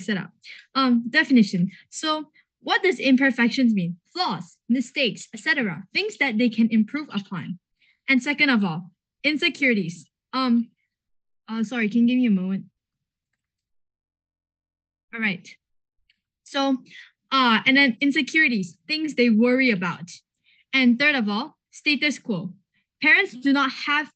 it up. Definition. So what does imperfections mean? Flaws, mistakes, etc. Things that they can improve upon. And second of all, insecurities. Sorry, can you give me a moment? All right. So, and then insecurities, things they worry about. And third of all, status quo. Parents do not have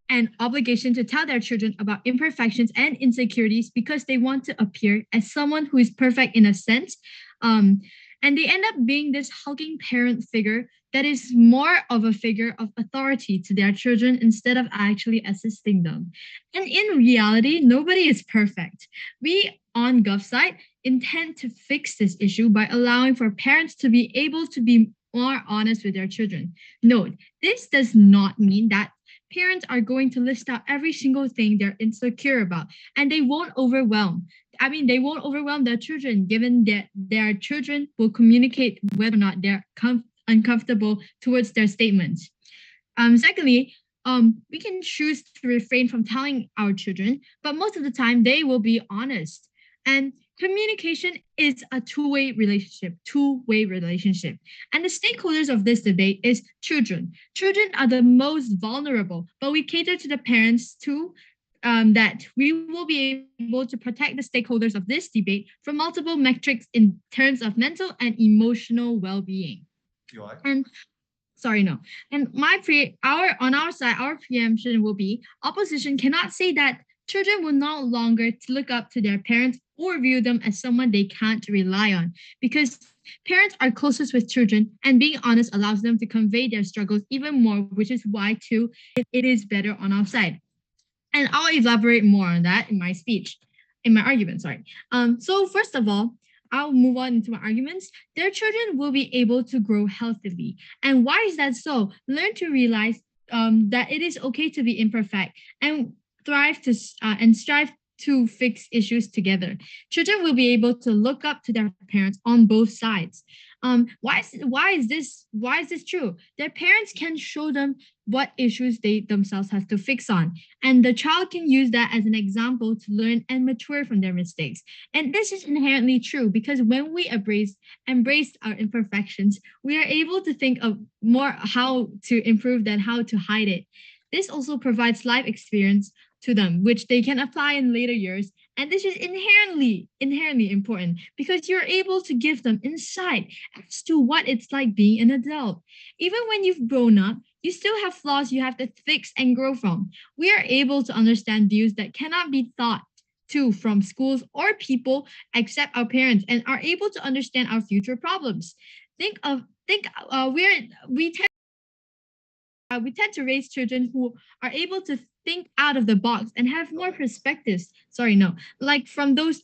an obligation to tell their children about imperfections and insecurities because they want to appear as someone who is perfect in a sense. And they end up being this hulking parent figure that is more of a figure of authority to their children instead of actually assisting them. And in reality, nobody is perfect. We on GovSite intend to fix this issue by allowing for parents to be able to be more honest with their children. Note, this does not mean that parents are going to list out every single thing they're insecure about, and they won't overwhelm. They won't overwhelm their children, given that their children will communicate whether or not they're uncomfortable towards their statements. Secondly, we can choose to refrain from telling our children, but most of the time they will be honest. And communication is a two-way relationship. And the stakeholders of this debate is children. Children are the most vulnerable, but we cater to the parents too, that we will be able to protect the stakeholders of this debate from multiple metrics in terms of mental and emotional well-being. And sorry, no. And on our side, our preemption will be opposition cannot say that children will no longer look up to their parents or view them as someone they can't rely on, because parents are closest with children, and being honest allows them to convey their struggles even more, which is why too it is better on our side. And I'll elaborate more on that in my argument. So first of all, I'll move on into my arguments. Their children will be able to grow healthily. And why is that so? Learn to realize that it is okay to be imperfect and strive to fix issues together. Children will be able to look up to their parents on both sides. Why is this true? Their parents can show them what issues they themselves have to fix on, and the child can use that as an example to learn and mature from their mistakes. And this is inherently true because when we embrace our imperfections, we are able to think of more how to improve than how to hide it. This also provides life experience to them, which they can apply in later years. And this is inherently important because you're able to give them insight as to what it's like being an adult. Even when you've grown up, you still have flaws you have to fix and grow from. We are able to understand views that cannot be taught to from schools or people except our parents, and are able to understand our future problems. We tend to raise children who are able to think out of the box and have more perspectives. Like from those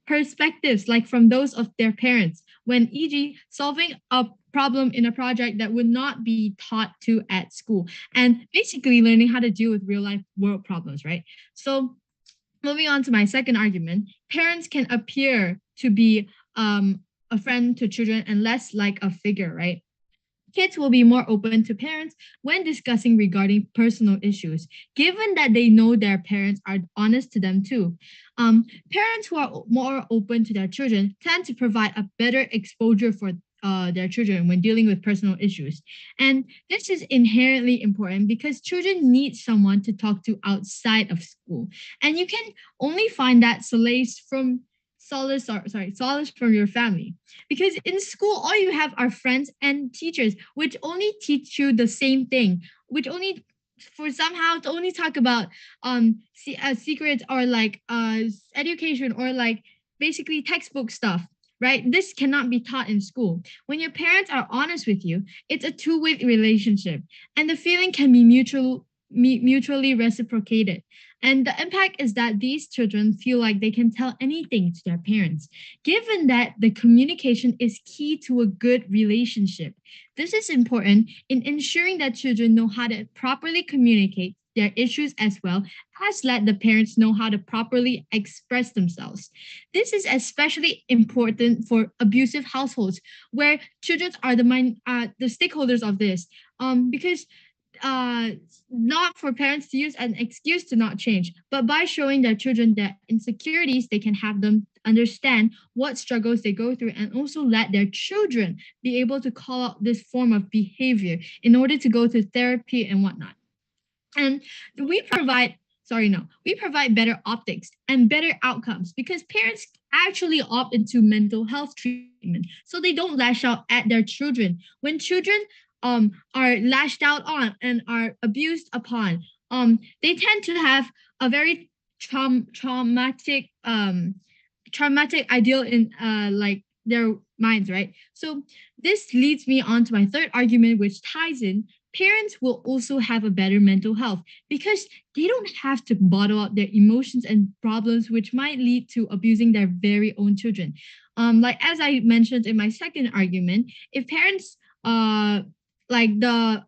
perspectives, like from those of their parents. When, e.g., solving a problem in a project that would not be taught to at school, and basically learning how to deal with real life world problems, right? So, moving on to my second argument, parents can appear to be a friend to children and less like a figure, right? Kids will be more open to parents when discussing regarding personal issues, given that they know their parents are honest to them too. Parents who are more open to their children tend to provide a better exposure for their children when dealing with personal issues. And this is inherently important because children need someone to talk to outside of school. And you can only find that solace from your family, because in school all you have are friends and teachers which only teach you the same thing, which only for somehow to only talk about secrets or like education or like basically textbook stuff, right? This cannot be taught in school. When your parents are honest with you, it's a two-way relationship, and the feeling can be mutually reciprocated. And the impact is that these children feel like they can tell anything to their parents, given that the communication is key to a good relationship. This is important in ensuring that children know how to properly communicate their issues as well as let the parents know how to properly express themselves. This is especially important for abusive households where children are the stakeholders of this, because uh, not for parents to use an excuse to not change, but by showing their children their insecurities, they can have them understand what struggles they go through and also let their children be able to call out this form of behavior in order to go to therapy and whatnot. And we provide, sorry, no, we provide better optics and better outcomes because parents actually opt into mental health treatment so they don't lash out at their children. When children are lashed out on and are abused upon, they tend to have a very traumatic ideal in like their minds, right? So this leads me on to my third argument, which ties in parents will also have a better mental health because they don't have to bottle up their emotions and problems, which might lead to abusing their very own children. Like as I mentioned in my second argument, if parents, like the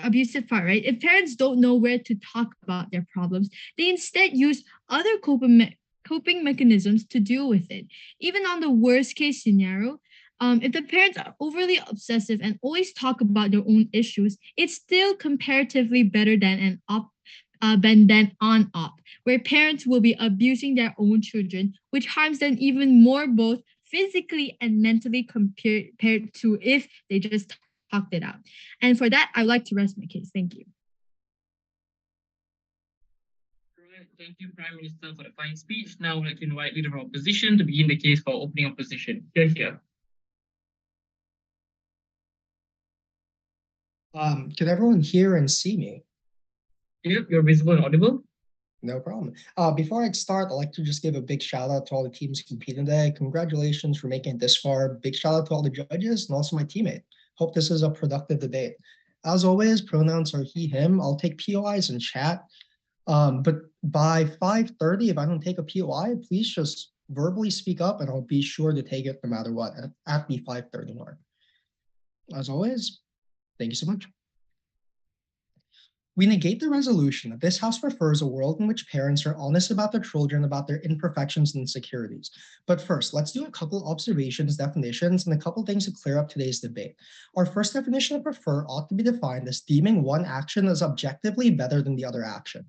abusive part, right? If parents don't know where to talk about their problems, they instead use other coping mechanisms to deal with it. Even on the worst case scenario, if the parents are overly obsessive and always talk about their own issues, it's still comparatively better than an than on op, where parents will be abusing their own children, which harms them even more, both physically and mentally, compared to if they just talked it out. And for that, I would like to rest my case. Thank you. Thank you, Prime Minister, for the fine speech. Now I would like to invite Leader of Opposition to begin the case for opening opposition. Here. Can everyone hear and see me? Yep, you're visible and audible. No problem. Before I start, I'd like to just give a big shout out to all the teams competing today. Congratulations for making it this far. Big shout out to all the judges and also my teammate. Hope this is a productive debate. As always, pronouns are he, him. I'll take POIs in chat. But by 5:30, if I don't take a POI, please just verbally speak up and I'll be sure to take it no matter what at the 5:30 mark. As always, thank you so much. We negate the resolution that this House prefers a world in which parents are honest about their children, about their imperfections and insecurities. But first, let's do a couple observations, definitions, and a couple things to clear up today's debate. Our first definition of prefer ought to be defined as deeming one action as objectively better than the other action.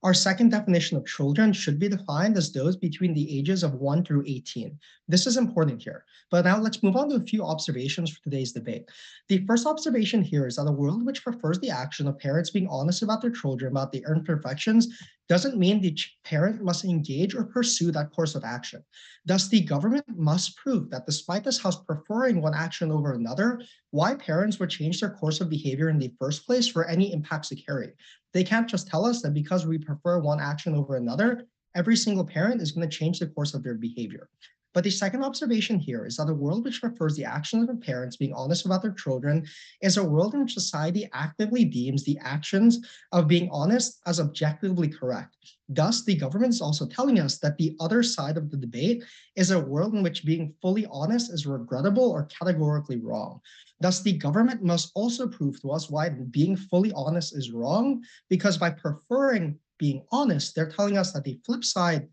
Our second definition of children should be defined as those between the ages of 1 through 18. This is important here. But now let's move on to a few observations for today's debate. The first observation here is that a world which prefers the action of parents being honest about their children, about their imperfections, doesn't mean the parent must engage or pursue that course of action. Thus, the government must prove that despite this House preferring one action over another, why parents would change their course of behavior in the first place for any impacts to carry. They can't just tell us that because we prefer one action over another, every single parent is going to change the course of their behavior. But the second observation here is that a world which prefers the actions of parents being honest about their children is a world in which society actively deems the actions of being honest as objectively correct. Thus, the government is also telling us that the other side of the debate is a world in which being fully honest is regrettable or categorically wrong. Thus, the government must also prove to us why being fully honest is wrong, because by preferring being honest, they're telling us that the flip side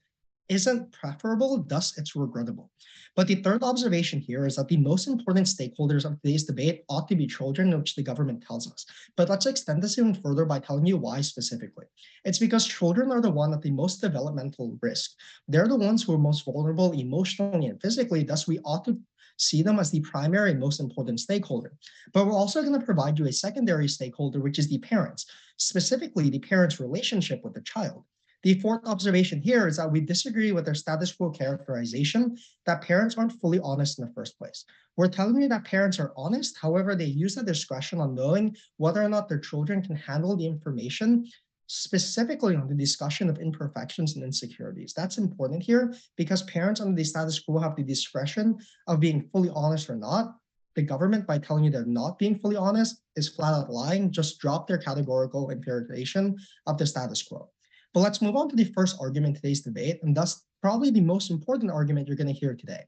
isn't preferable, thus it's regrettable. But the third observation here is that the most important stakeholders of today's debate ought to be children, which the government tells us. But let's extend this even further by telling you why specifically. It's because children are the one at the most developmental risk. They're the ones who are most vulnerable emotionally and physically, thus we ought to see them as the primary and most important stakeholder. But we're also going to provide you a secondary stakeholder, which is the parents, specifically the parents' relationship with the child. The fourth observation here is that we disagree with their status quo characterization that parents aren't fully honest in the first place. We're telling you that parents are honest, however, they use the discretion on knowing whether or not their children can handle the information, specifically on the discussion of imperfections and insecurities. That's important here because parents under the status quo have the discretion of being fully honest or not. The government, by telling you they're not being fully honest, is flat out lying. Just drop their categorical interpretation of the status quo. But let's move on to the first argument in today's debate, and thus probably the most important argument you're going to hear today.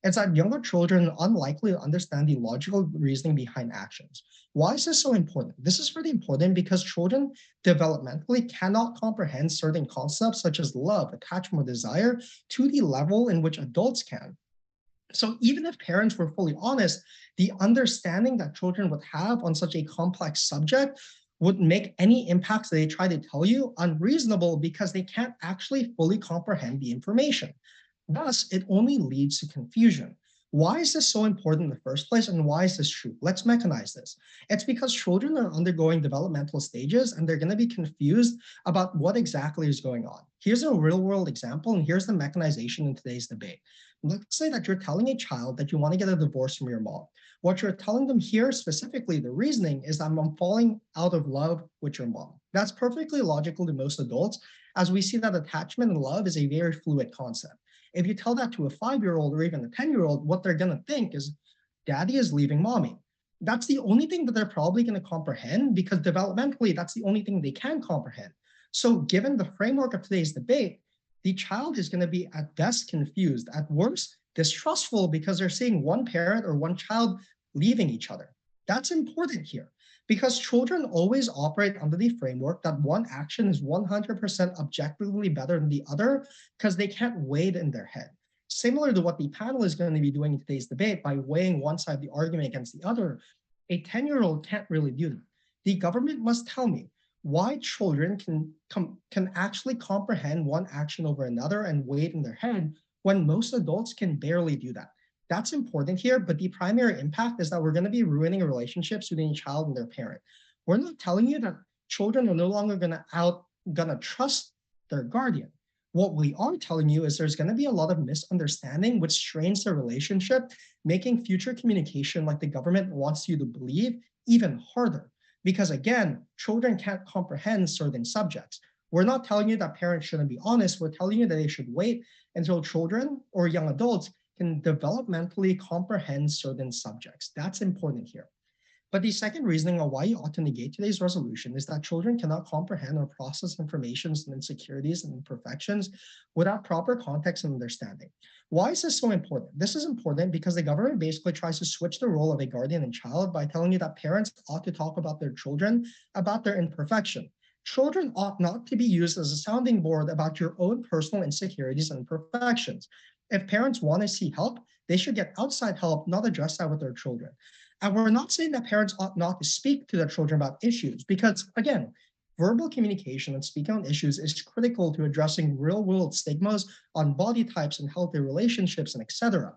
It's that younger children are unlikely to understand the logical reasoning behind actions. Why is this so important? This is really important because children developmentally cannot comprehend certain concepts such as love, attachment, or desire to the level in which adults can. So even if parents were fully honest, the understanding that children would have on such a complex subject would make any impacts that they try to tell you unreasonable because they can't actually fully comprehend the information. Thus, it only leads to confusion. Why is this so important in the first place, and why is this true? Let's mechanize this. It's because children are undergoing developmental stages and they're going to be confused about what exactly is going on. Here's a real-world example, and here's the mechanization in today's debate. Let's say that you're telling a child that you want to get a divorce from your mom. What you're telling them here, specifically, the reasoning is that I'm falling out of love with your mom. That's perfectly logical to most adults, as we see that attachment and love is a very fluid concept. If you tell that to a 5-year-old or even a 10-year-old, what they're going to think is, daddy is leaving mommy. That's the only thing that they're probably going to comprehend, because developmentally, that's the only thing they can comprehend. So given the framework of today's debate, the child is going to be at best confused, at worst distrustful, because they're seeing one parent or one child leaving each other. That's important here, because children always operate under the framework that one action is 100% objectively better than the other, because they can't weigh it in their head. Similar to what the panel is going to be doing in today's debate by weighing one side of the argument against the other, a 10-year-old can't really do that. The government must tell me why children can actually comprehend one action over another and weigh it in their head when most adults can barely do that. That's important here, but the primary impact is that we're going to be ruining relationships between a child and their parent. We're not telling you that children are no longer gonna trust their guardian. What we are telling you is there's going to be a lot of misunderstanding, which strains the relationship, making future communication, like the government wants you to believe, even harder. Because again, children can't comprehend certain subjects. We're not telling you that parents shouldn't be honest. We're telling you that they should wait until children or young adults can developmentally comprehend certain subjects. That's important here. But the second reasoning on why you ought to negate today's resolution is that children cannot comprehend or process informations and insecurities and imperfections without proper context and understanding. Why is this so important? This is important because the government basically tries to switch the role of a guardian and child by telling you that parents ought to talk about their children, about their imperfection. Children ought not to be used as a sounding board about your own personal insecurities and imperfections. If parents want to see help, they should get outside help, not address that with their children. And we're not saying that parents ought not to speak to their children about issues, because again, verbal communication and speaking on issues is critical to addressing real-world stigmas on body types and healthy relationships and etc.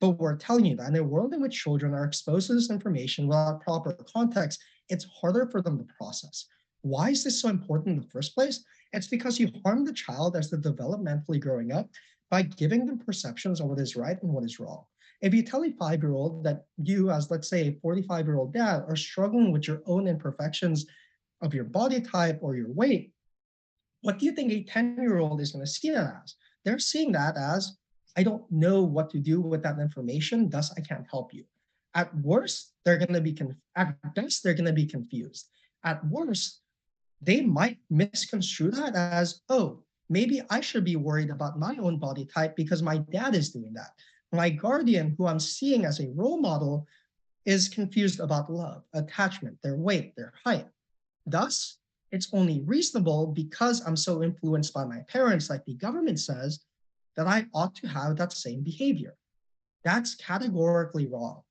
But we're telling you that in a world in which children are exposed to this information without proper context, it's harder for them to process. Why is this so important in the first place? It's because you harm the child as they're developmentally growing up by giving them perceptions of what is right and what is wrong. If you tell a 5-year-old that you, as let's say a 45-year-old dad, are struggling with your own imperfections of your body type or your weight, what do you think a 10-year-old is going to see that as? They're seeing that as, I don't know what to do with that information, thus I can't help you. At worst, they're going to be at best, they're going to be confused. At worst, they might misconstrue that as, oh, maybe I should be worried about my own body type because my dad is doing that. My guardian, who I'm seeing as a role model, is confused about love, attachment, their weight, their height. Thus, it's only reasonable, because I'm so influenced by my parents, like the government says, that I ought to have that same behavior. That's categorically wrong.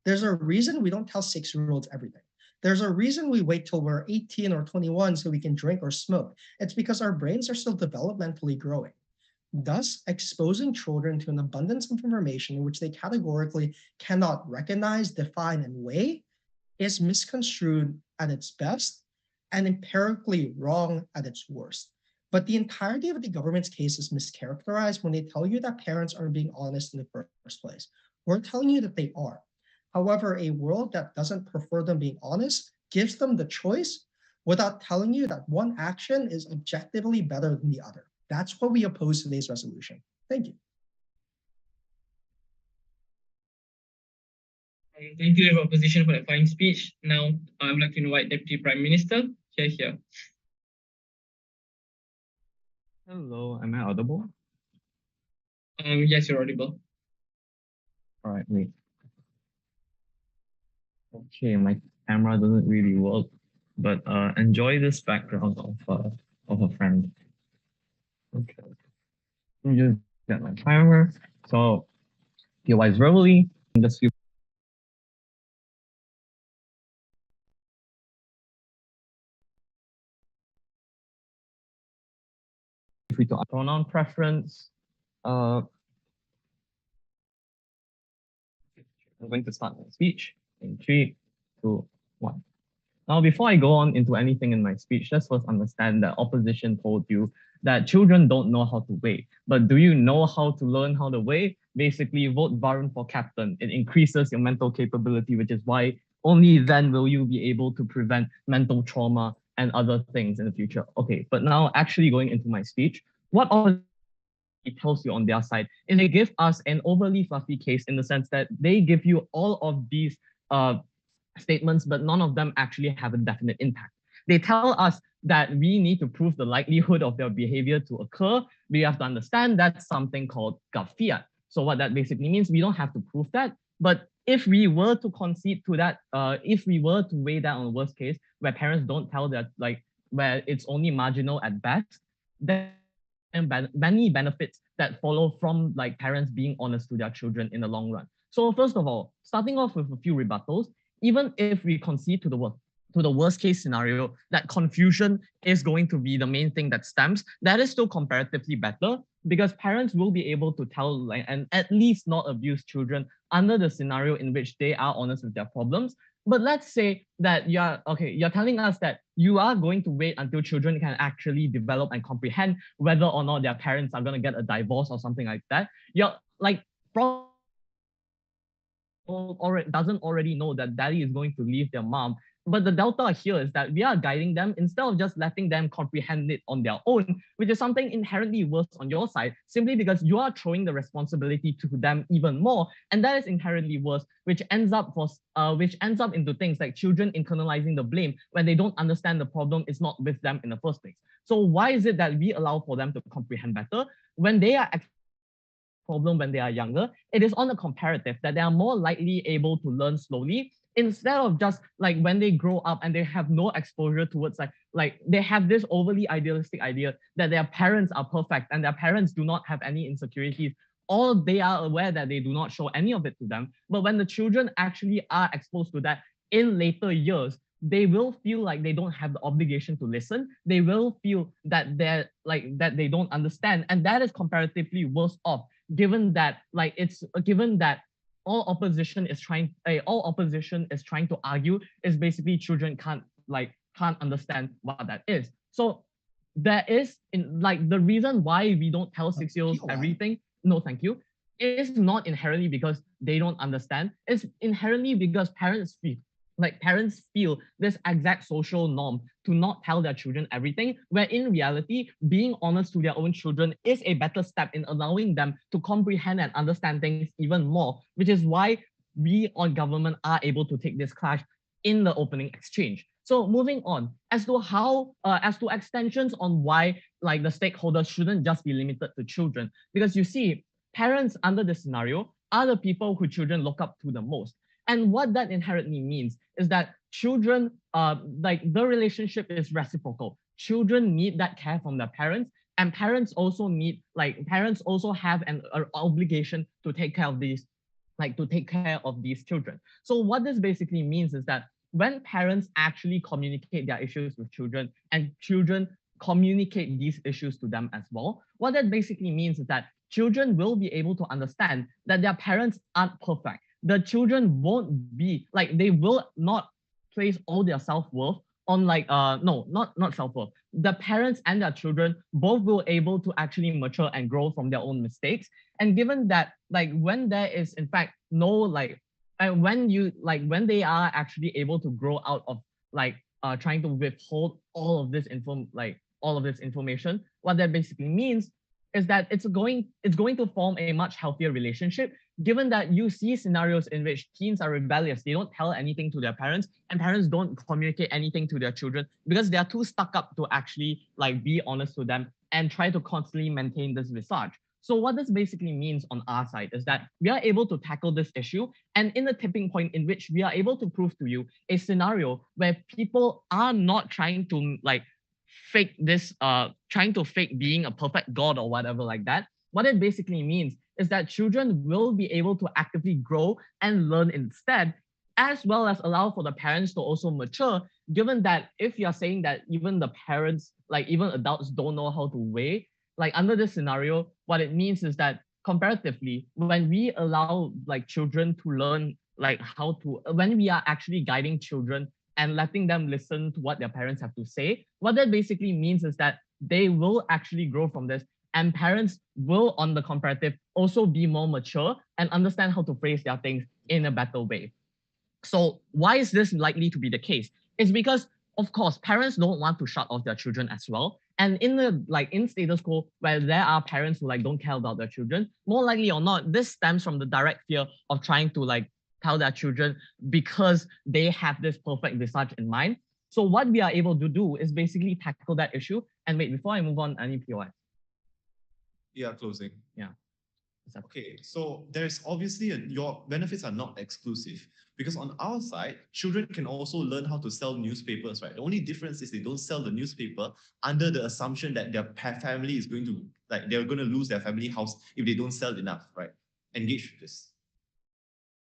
There's a reason we don't tell 6-year-olds everything. There's a reason we wait till we're 18 or 21 so we can drink or smoke. It's because our brains are still developmentally growing. Thus, exposing children to an abundance of information in which they categorically cannot recognize, define, and weigh is misconstrued at its best and empirically wrong at its worst. But the entirety of the government's case is mischaracterized when they tell you that parents aren't being honest in the first place. We're telling you that they are. However, a world that doesn't prefer them being honest gives them the choice without telling you that one action is objectively better than the other. That's what we oppose today's resolution. Thank you. Thank you, opposition, for that fine speech. Now, I would like to invite Deputy Prime Minister. Here. Hello, am I audible? Yes, you're audible. All right, wait. Okay, my camera doesn't really work, but enjoy this background of a friend. Okay, let me just get my timer. So, POIs verbally, just few free to pronoun preference. I'm going to start my speech in 3, 2, 1. Now, before I go on into anything in my speech, let's first understand that opposition told you that children don't know how to weigh. But do you know how to learn how to weigh? Basically, vote Varun for captain. It increases your mental capability, which is why only then will you be able to prevent mental trauma and other things in the future. Okay, but now actually going into my speech, what it tells you on their side is they give us an overly fluffy case in the sense that they give you all of these statements, but none of them actually have a definite impact. They tell us that we need to prove the likelihood of their behavior to occur. We have to understand that's something called gut fiat. So what that basically means, we don't have to prove that. But if we were to concede to that, if we were to weigh that on the worst case, where parents don't tell that, like where it's only marginal at best, then many benefits that follow from like parents being honest to their children in the long run. So first of all, starting off with a few rebuttals, even if we concede to the worst case scenario that confusion is going to be the main thing that stems, that is still comparatively better because parents will be able to tell like, and at least not abuse children under the scenario in which they are honest with their problems. But let's say that you're telling us that you are going to wait until children can actually develop and comprehend whether or not their parents are going to get a divorce or something like that. You're like doesn't already know that daddy is going to leave their mom. But the delta here is that we are guiding them instead of just letting them comprehend it on their own, which is something inherently worse on your side, simply because you are throwing the responsibility to them even more, and that is inherently worse, which ends up into things like children internalizing the blame when they don't understand the problem is not with them in the first place. So why is it that we allow for them to comprehend better when they are problem when they are younger? It is on the comparative that they are more likely able to learn slowly instead of just like when they grow up and they have no exposure towards like they have this overly idealistic idea that their parents are perfect and their parents do not have any insecurities. All they are aware that they do not show any of it to them. But when the children actually are exposed to that in later years, they will feel like they don't have the obligation to listen. They will feel that that they don't understand, and that is comparatively worse off given that all opposition is trying to argue is basically children can't understand what that is. So there is the reason why we don't tell 6-year-olds everything, no thank you, is not inherently because they don't understand. It's inherently because parents feel this exact social norm to not tell their children everything, where in reality, being honest to their own children is a better step in allowing them to comprehend and understand things even more, which is why we on government are able to take this clash in the opening exchange. So moving on, as to extensions on why like the stakeholders shouldn't just be limited to children, because you see, parents under this scenario are the people who children look up to the most. And what that inherently means is that children, the relationship is reciprocal. Children need that care from their parents, and parents also have an obligation to take care of these children. So what this basically means is that when parents actually communicate their issues with children and children communicate these issues to them as well, what that basically means is that children will be able to understand that their parents aren't perfect. The children won't be they will not place all their self-worth on not self-worth. The parents and their children both will able to actually mature and grow from their own mistakes. And given that when there is in fact no when they are actually able to grow out of trying to withhold all of this information, what that basically means is that it's going to form a much healthier relationship, given that you see scenarios in which teens are rebellious. They don't tell anything to their parents, and parents don't communicate anything to their children because they are too stuck up to actually be honest to them and try to constantly maintain this visage. So what this basically means on our side is that we are able to tackle this issue, and in the tipping point in which we are able to prove to you a scenario where people are not trying to trying to fake being a perfect god or whatever like that. What it basically means is that children will be able to actively grow and learn instead, as well as allow for the parents to also mature, given that if you're saying that even the parents, even adults don't know how to weigh, like under this scenario, what it means is that comparatively, when we allow like children to learn like how to, when we are actually guiding children and letting them listen to what their parents have to say, what that basically means is that they will actually grow from this, and parents will, on the comparative, also be more mature and understand how to phrase their things in a better way. So why is this likely to be the case? It's because, of course, parents don't want to shut off their children as well. And in the in status quo where there are parents who like don't care about their children, more likely or not, this stems from the direct fear of trying to like tell their children because they have this perfect visage in mind. So what we are able to do is basically tackle that issue. And wait, before I move on, any POI? Yeah, closing. Yeah. Okay, so there's obviously your benefits are not exclusive, because on our side, children can also learn how to sell newspapers, right? The only difference is they don't sell the newspaper under the assumption that their family is going to, like, they're going to lose their family house if they don't sell enough, right? Engage with this.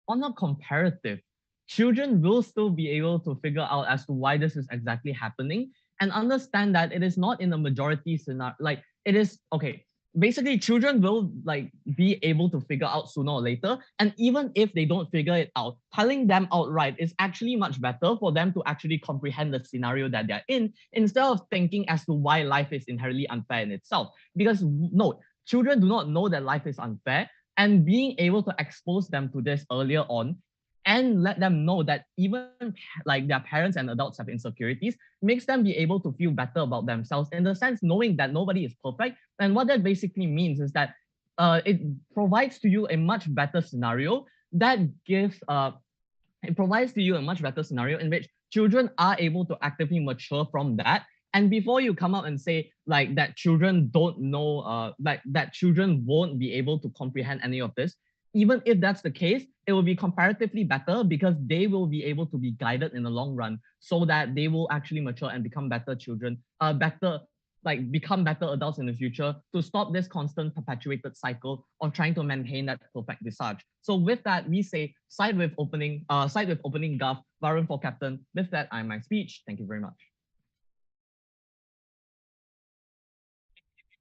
On a comparative, children will still be able to figure out as to why this is exactly happening and understand that it is not in the majority scenario. Like it is, okay, basically children will like be able to figure out sooner or later. And even if they don't figure it out, telling them outright is actually much better for them to actually comprehend the scenario that they're in, instead of thinking as to why life is inherently unfair in itself. Because note, children do not know that life is unfair, and being able to expose them to this earlier on and let them know that even like their parents and adults have insecurities makes them be able to feel better about themselves, in the sense knowing that nobody is perfect. And what that basically means is that it provides to you a much better scenario that gives it provides to you a much better scenario in which children are able to actively mature from that. And before you come out and say like that children don't know, like that children won't be able to comprehend any of this, even if that's the case, it will be comparatively better because they will be able to be guided in the long run so that they will actually mature and become better children, become better adults in the future, to stop this constant perpetuated cycle of trying to maintain that perfect visage. So with that, we say side with opening Gov, Varun for captain. With that, I am my speech. Thank you very much.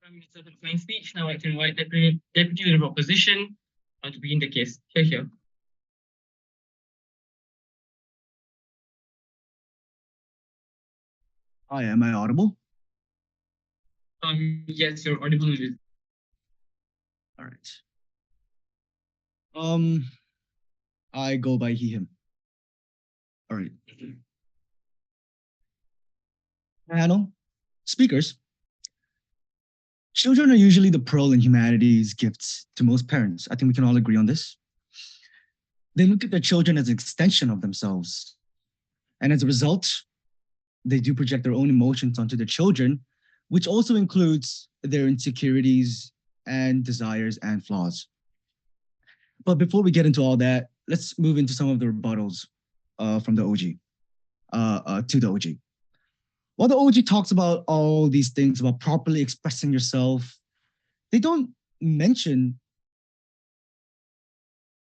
Prime Minister for the fine speech. Now I can invite Deputy Leader of Opposition to begin the case. Here. Hi, am I audible? Yes, you're audible. All right. I go by he, him. All right. Panel, speakers. Children are usually the pearl in humanity's gifts to most parents. I think we can all agree on this. They look at their children as an extension of themselves. And as a result, they do project their own emotions onto their children, which also includes their insecurities and desires and flaws. But before we get into all that, let's move into some of the rebuttals from the OG to the OG. While the OG talks about all these things about properly expressing yourself, they don't mention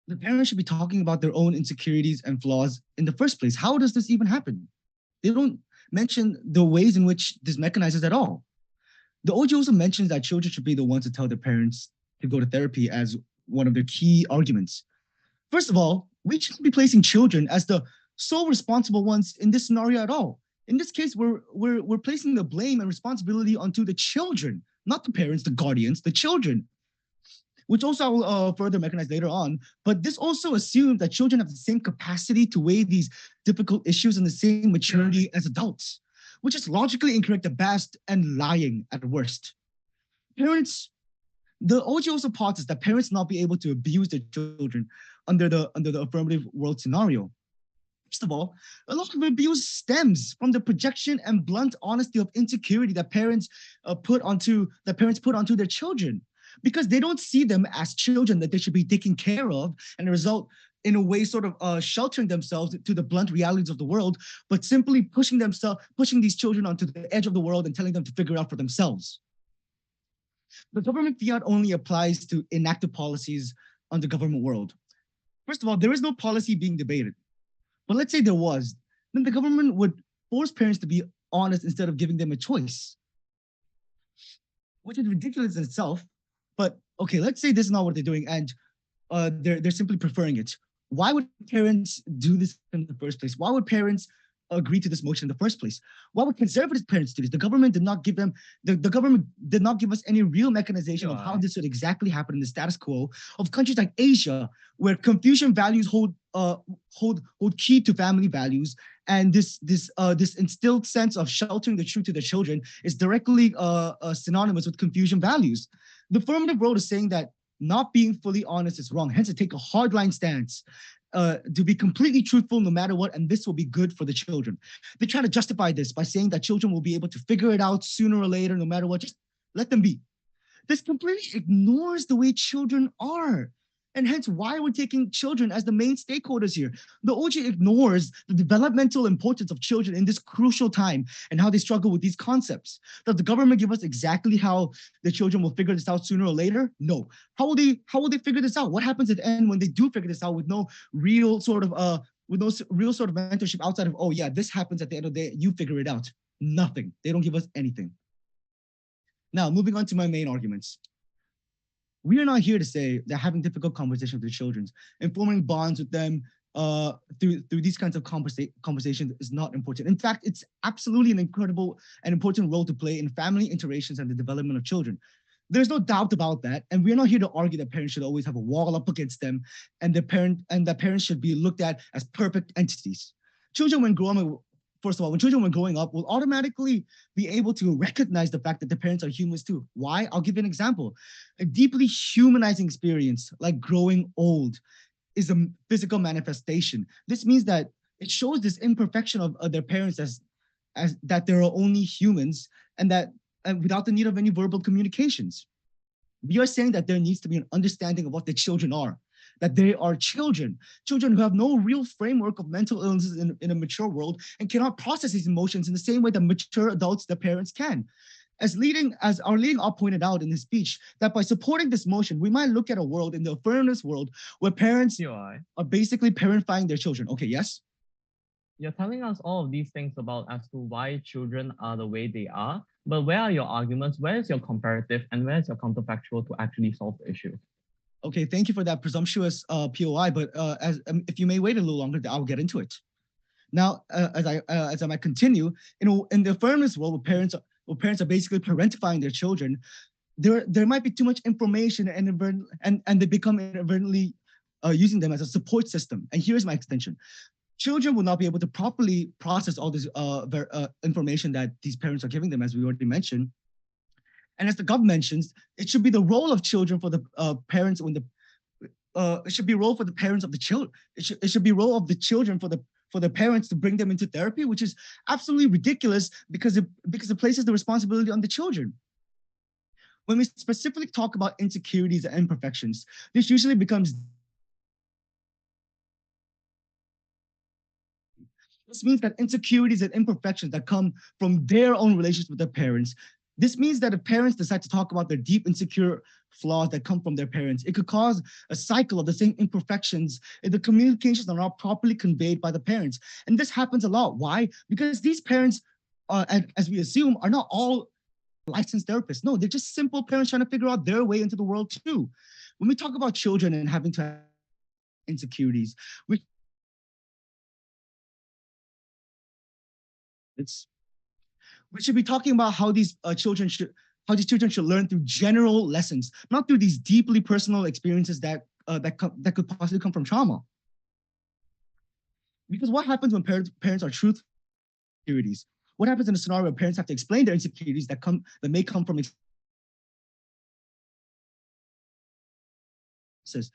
the parents should be talking about their own insecurities and flaws in the first place. How does this even happen? They don't mention the ways in which this mechanizes at all. The OG also mentions that children should be the ones to tell their parents to go to therapy as one of their key arguments. First of all, we shouldn't be placing children as the sole responsible ones in this scenario at all. In this case, we're placing the blame and responsibility onto the children, not the parents, the guardians, the children, which also I will further mechanize later on. But this also assumes that children have the same capacity to weigh these difficult issues and the same maturity as adults, which is logically incorrect at best and lying at worst. Parents, the OG also posits that parents not be able to abuse their children under the affirmative world scenario. First of all, a lot of abuse stems from the projection and blunt honesty of insecurity that parents put onto their children, because they don't see them as children that they should be taken care of, and the result in a way sort of sheltering themselves to the blunt realities of the world, but simply pushing these children onto the edge of the world and telling them to figure out for themselves. The government fiat only applies to enacted policies on the government world. First of all, there is no policy being debated. But let's say there was, then the government would force parents to be honest instead of giving them a choice. which is ridiculous in itself. But okay, let's say this is not what they're doing, and they're simply preferring it. Why would parents do this in the first place? Why would parents agree to this motion in the first place? Why would conservative parents do this? The government did not give them the government did not give us any real mechanization of how this would exactly happen in the status quo of countries like Asia, where Confucian values hold key to family values, and this instilled sense of sheltering the truth to the children is directly synonymous with Confucian values. The affirmative role is saying that not being fully honest is wrong. Hence, to take a hardline stance, to be completely truthful no matter what, and this will be good for the children. They try to justify this by saying that children will be able to figure it out sooner or later, no matter what. Just let them be. This completely ignores the way children are. And hence why we're taking children as the main stakeholders here. The OJ ignores the developmental importance of children in this crucial time and how they struggle with these concepts. Does the government give us exactly how the children will figure this out sooner or later? No. How will they figure this out? What happens at the end when they do figure this out with no real sort of mentorship outside of, oh yeah, this happens at the end of the day, you figure it out. Nothing. They don't give us anything. Now, moving on to my main arguments. We are not here to say that having difficult conversations with children and forming bonds with them through these kinds of conversations is not important. In fact, it's absolutely an incredible and important role to play in family interactions and the development of children. There's no doubt about that, and we're not here to argue that parents should always have a wall up against them, and that parents should be looked at as perfect entities. Children, when children were growing up, will automatically be able to recognize the fact that the parents are humans too. Why? I'll give you an example. A deeply humanizing experience, like growing old, is a physical manifestation. This means that it shows this imperfection of their parents as that there are only humans and that without the need of any verbal communications. We are saying that there needs to be an understanding of what the children are, that they are children who have no real framework of mental illnesses in a mature world and cannot process these emotions in the same way that mature adults, their parents, can. As our leading up pointed out in his speech, that by supporting this motion, we might look at a world in the affirmative world where parents are basically parent-fying their children. Okay, yes? You're telling us all of these things about as to why children are the way they are, but where are your arguments? Where is your comparative and where is your counterfactual to actually solve the issue? Okay, thank you for that presumptuous POI, but if you may wait a little longer, I'll get into it. Now, as I might continue, in the affirmative world, where parents are basically parentifying their children, there might be too much information and they become inadvertently using them as a support system. And here's my extension. Children will not be able to properly process all this information that these parents are giving them, as we already mentioned. And as the government mentions, it should be the role of children for the parents it should be role for the parents of the children. It should be role of the children for the parents to bring them into therapy, which is absolutely ridiculous because it places the responsibility on the children. When we specifically talk about insecurities and imperfections, this usually becomes. This means that insecurities and imperfections that come from their own relations with their parents. This means that if parents decide to talk about their deep insecure flaws that come from their parents, it could cause a cycle of the same imperfections if the communications are not properly conveyed by the parents. And this happens a lot. Why? Because these parents, as we assume, are not all licensed therapists. No, they're just simple parents trying to figure out their way into the world too. When we talk about children and having to have insecurities, we should be talking about how these children should learn through general lessons, not through these deeply personal experiences that could possibly come from trauma. Because what happens when parents are truthful insecurities? What happens in a scenario where parents have to explain their insecurities that may come from experiences?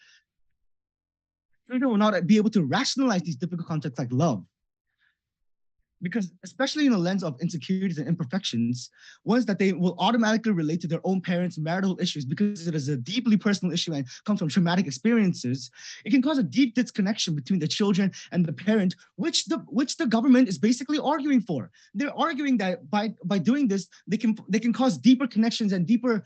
Children will not be able to rationalize these difficult concepts like love. Because especially in the lens of insecurities and imperfections, ones that they will automatically relate to their own parents' marital issues because it is a deeply personal issue and comes from traumatic experiences, it can cause a deep disconnection between the children and the parent, which the government is basically arguing for. They're arguing that by doing this, they can cause deeper connections and deeper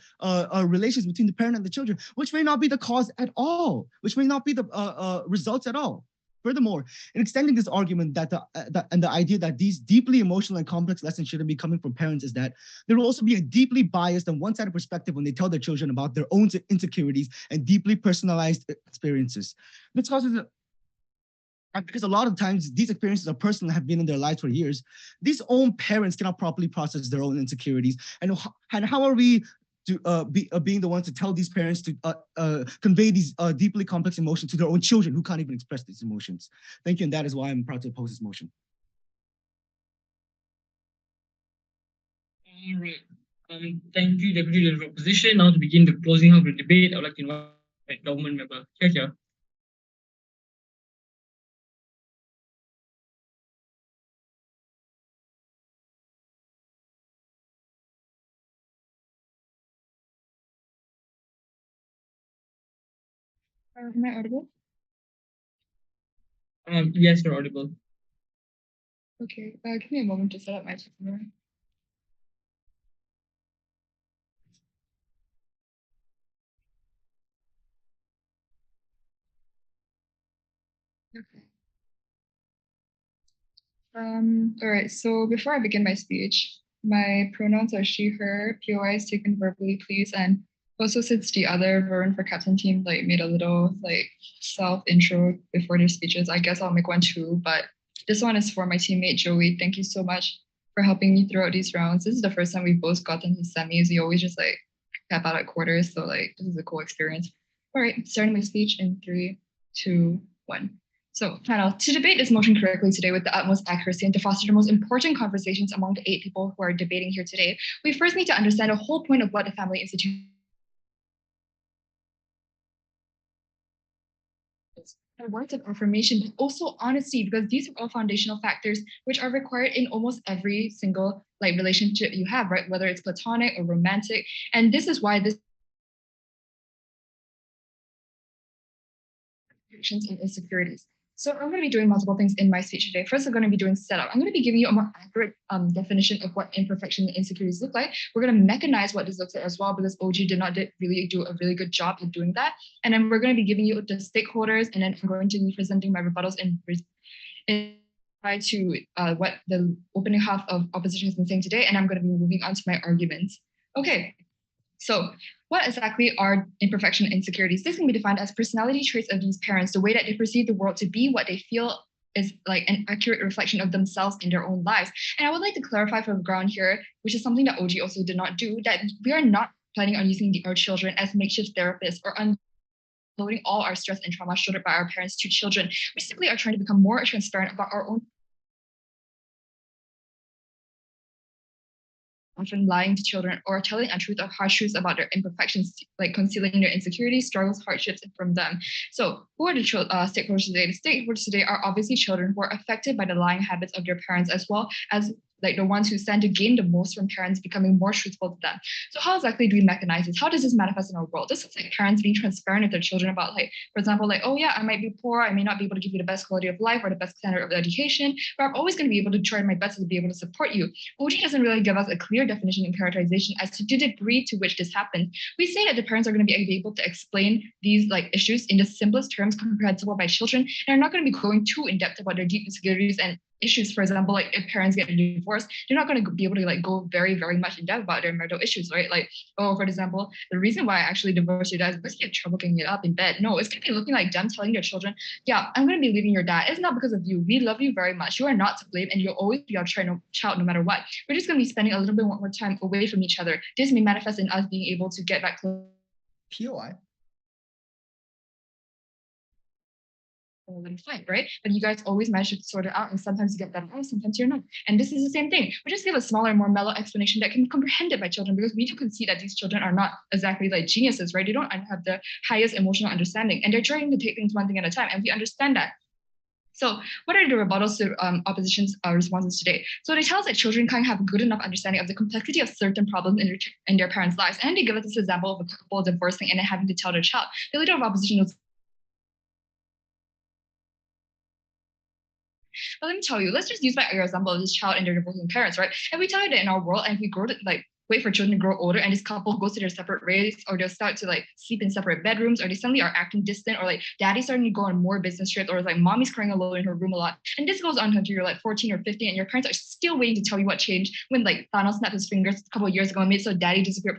relations between the parent and the children, which may not be the cause at all, which may not be the results at all. Furthermore, in extending this argument that the idea that these deeply emotional and complex lessons shouldn't be coming from parents is that there will also be a deeply biased and one-sided perspective when they tell their children about their own insecurities and deeply personalized experiences. This causes because a lot of times these experiences are personal and have been in their lives for years. These own parents cannot properly process their own insecurities. And how are we to being the ones to tell these parents to convey these deeply complex emotions to their own children who can't even express these emotions? Thank you, and that is why I'm proud to oppose this motion. All right. Thank you, Deputy Leader of Opposition. Now to begin the closing of the debate, I would like to invite government member. Here. Am I audible? Yes, you're audible. Okay, give me a moment to set up my camera. Okay. All right, so before I begin my speech, my pronouns are she, her, POI is taken verbally, please, and also since the other Varun for captain team made a little self intro before their speeches, I guess I'll make one too, but this one is for my teammate Joey. Thank you so much for helping me throughout these rounds. This is the first time we've both gotten to semis. We always just cap out at quarters, so this is a cool experience. All right, starting my speech in 3, 2, 1. So, panel, to debate this motion correctly today with the utmost accuracy and to foster the most important conversations among the 8 people who are debating here today, we first need to understand the whole point of what the family institution is. And words of affirmation, but also honesty, because these are all foundational factors which are required in almost every single relationship you have, right? Whether it's platonic or romantic. And this is why this and insecurities. So I'm going to be doing multiple things in my speech today. First, I'm going to be doing setup. I'm going to be giving you a more accurate definition of what imperfection and insecurities look like. We're going to mechanize what this looks like as well, because OG did not really do a really good job at doing that. And then we're going to be giving you the stakeholders, and then I'm going to be presenting my rebuttals in reply to what the opening half of opposition has been saying today, and I'm going to be moving on to my arguments. Okay. So what exactly are imperfection and insecurities? This can be defined as personality traits of these parents, the way that they perceive the world to be, what they feel is an accurate reflection of themselves in their own lives. And I would like to clarify from the ground here, which is something that OG also did not do, that we are not planning on using our children as makeshift therapists or unloading all our stress and trauma shouldered by our parents to children. We simply are trying to become more transparent about our own often lying to children or telling untruth or harsh truths about their imperfections, concealing their insecurities, struggles, hardships from them. So who are the stakeholders today? The stakeholders today are obviously children who are affected by the lying habits of their parents, as well as the ones who stand to gain the most from parents becoming more truthful to them. So how exactly do we mechanize this? How does this manifest in our world? This is parents being transparent with their children about for example, oh yeah, I might be poor, I may not be able to give you the best quality of life or the best standard of education, but I'm always going to be able to try my best to be able to support you. OG doesn't really give us a clear definition and characterization as to the degree to which this happens. We say that the parents are going to be able to explain these issues in the simplest terms comprehensible by children, and are not going to be going too in depth about their deep insecurities and issues. For example, if parents get divorced, they're not going to be able to go very, very much in depth about their marital issues, right? For example, the reason why I actually divorced your dad is because you had trouble getting it up in bed. No, it's going to be looking like them telling their children, yeah, I'm going to be leaving your dad. It's not because of you. We love you very much. You are not to blame, and you'll always be our child no matter what. We're just going to be spending a little bit more time away from each other. This may manifest in us being able to get back close. POI. Then fine, right? But you guys always manage to sort it out, and sometimes you get that right, sometimes you're not. And this is the same thing. We just give a smaller, more mellow explanation that can be comprehended by children, because we do concede that these children are not exactly geniuses, right? They don't have the highest emotional understanding, and they're trying to take things one thing at a time, and we understand that. So what are the rebuttals to opposition's responses today? So they tell us that children can't have a good enough understanding of the complexity of certain problems in their parents' lives. And they give us this example of a couple divorcing and then having to tell their child. The leader of opposition was, but let me tell you, let's just use your example of this child and their divorcing parents, right? And we tell you that in our world, and if we grow wait for children to grow older and this couple goes to their separate ways, or they'll start to like sleep in separate bedrooms, or they suddenly are acting distant, or like daddy's starting to go on more business trips, or like mommy's crying alone in her room a lot. And this goes on until you're like 14 or 15 and your parents are still waiting to tell you what changed when like Thanos snapped his fingers a couple of years ago and made so daddy disappeared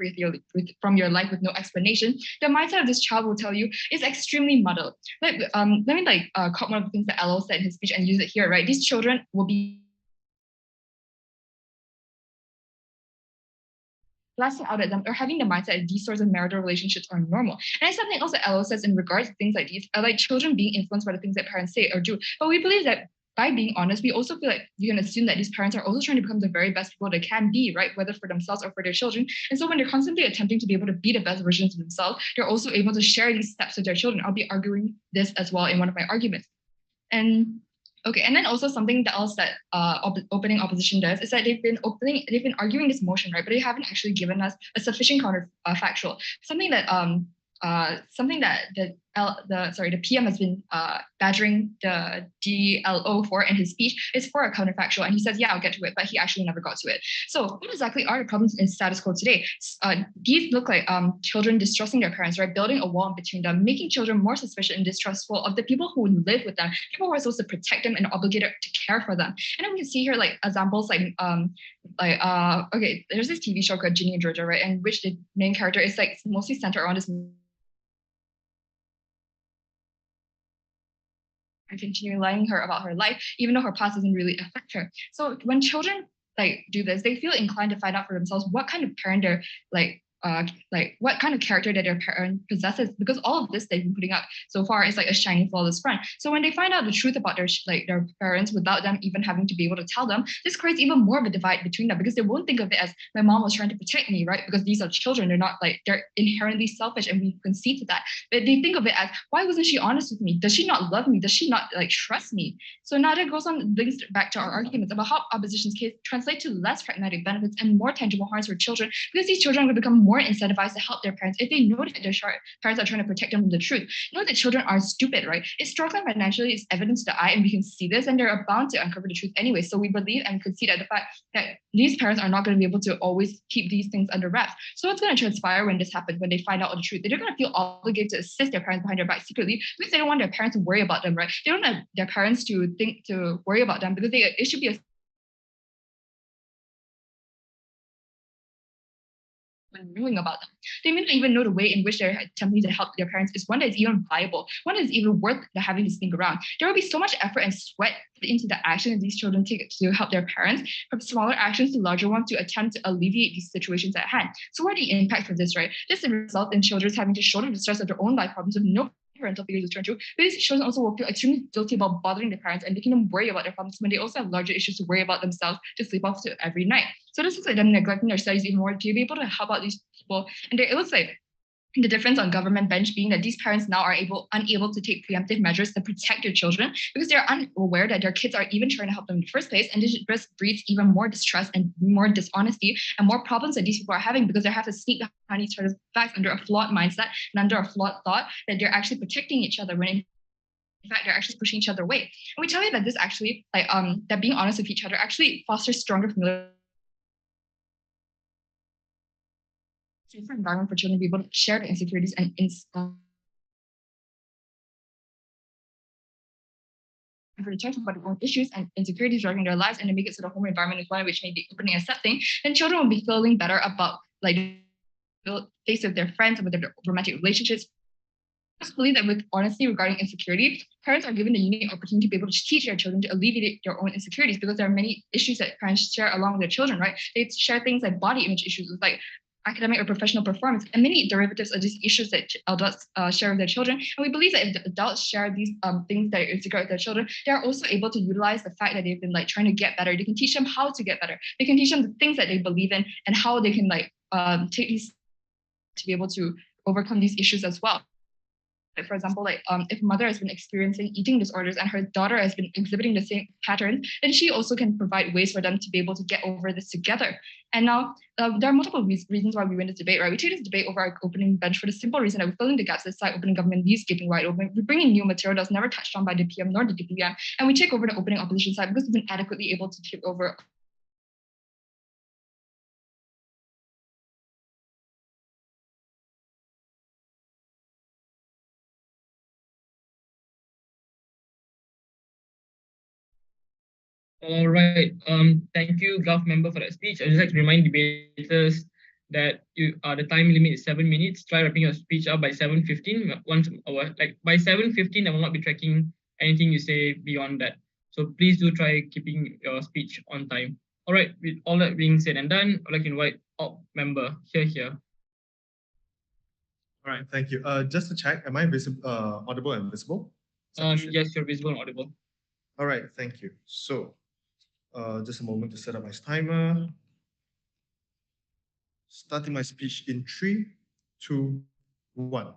from your life with no explanation. The mindset of this child will tell you is extremely muddled. Let me quote one of the things that Elo said in his speech and use it here, right? These children will be lasting out at them or having the mindset that these sorts of marital relationships are normal. And it's something else that Elo says in regards to things like these, like children being influenced by the things that parents say or do. But we believe that by being honest, we also feel like you can assume that these parents are also trying to become the very best people they can be, right? Whether for themselves or for their children. And so when they're constantly attempting to be able to be the best versions of themselves, they're also able to share these steps with their children. I'll be arguing this as well in one of my arguments. And okay, and then also something else that opening opposition does is that they've been arguing this motion, right? But they haven't actually given us a sufficient counterfactual. Something that the PM has been badgering the DLO for in his speech is for a counterfactual, and he says, yeah, I'll get to it, but he actually never got to it. So what exactly are the problems in status quo today? These look like children distrusting their parents, right? Building a wall between them, making children more suspicious and distrustful of the people who live with them, people who are supposed to protect them and obligated to care for them. And then we can see here like examples okay, there's this TV show called Ginny and Georgia, right? And which the main character is like mostly centered around this and continue lying her about her life, even though her past doesn't really affect her. So when children like do this, they feel inclined to find out for themselves what kind of parent they're what kind of character that their parent possesses, because all of this they've been putting up so far is like a shiny, flawless front. So when they find out the truth about their parents without them even having to be able to tell them, this creates even more of a divide between them, because they won't think of it as my mom was trying to protect me, right? Because these are children, they're inherently selfish, and we concede to that. But they think of it as, why wasn't she honest with me? Does she not love me? Does she not trust me? So now that goes on, links back to our arguments about how opposition's case translate to less pragmatic benefits and more tangible harms for children, because these children will become more incentivized to help their parents if they know that their parents are trying to protect them from the truth. Know that children are stupid, right? It's struggling financially, it's evidence to the eye, and we can see this, and they're bound to uncover the truth anyway. So we believe and concede at the fact that these parents are not going to be able to always keep these things under wraps. So what's going to transpire when this happens, when they find out the truth? They're going to feel obligated to assist their parents behind their back secretly, because they don't want their parents to worry about them, right? They don't want their parents to worry about them, because it should be a knowing about them. They may not even know the way in which they're attempting to help their parents is one that is even viable, one that is even worth having to think around. There will be so much effort and sweat into the action that these children take to help their parents, from smaller actions to larger ones, to attempt to alleviate these situations at hand. So what are the impacts of this, right? This will result in children having to shoulder the stress of their own life problems with no parental figures to turn to. But these children also will feel extremely guilty about bothering their parents and making them worry about their problems when they also have larger issues to worry about themselves to sleep off to every night. So this looks like them neglecting their studies even more to be able to help out these people. And it looks like the difference on government bench being that these parents now are unable to take preemptive measures to protect their children, because they're unaware that their kids are even trying to help them in the first place. And this just breeds even more distrust and more dishonesty and more problems that these people are having, because they have to sneak behind each other's backs under a flawed mindset and under a flawed thought that they're actually protecting each other, when in fact they're actually pushing each other away. And we tell you that this actually, that being honest with each other actually fosters stronger familiarity safer environment for children to be able to share their insecurities and for the talk about their own issues and insecurities driving their lives, and to make it so the home environment is one which may be open and accepting, then children will be feeling better about face with their friends and with their romantic relationships. I just believe that with honesty regarding insecurity, parents are given the unique opportunity to be able to teach their children to alleviate their own insecurities, because there are many issues that parents share along with their children, right? They share things like body image issues, like academic or professional performance, and many derivatives of these issues that adults share with their children. And we believe that if the adults share these things that are insecure with their children, they are also able to utilize the fact that they've been trying to get better. They can teach them how to get better. They can teach them the things that they believe in and how they can take these to be able to overcome these issues as well. For example, if a mother has been experiencing eating disorders and her daughter has been exhibiting the same pattern, then she also can provide ways for them to be able to get over this together. And now there are multiple reasons why we win this debate, right? We take this debate over our opening bench for the simple reason that we're filling the gaps that side opening government leaves gaping wide open. We bring in new material that's never touched on by the PM nor the DPM, and we take over the opening opposition side because we've been adequately able to take over All right. Thank you, Gulf member, for that speech. I'd just like to remind debaters that the time limit is 7 minutes. Try wrapping your speech up by 7:15. Once like by 7:15, I will not be tracking anything you say beyond that. So please do try keeping your speech on time. All right. With all that being said and done, I'd like to invite op member here. All right, thank you. Just to check, am I audible and visible? Yes, you're visible and audible. All right, thank you. So, just a moment to set up my timer. Starting my speech in 3, 2, 1.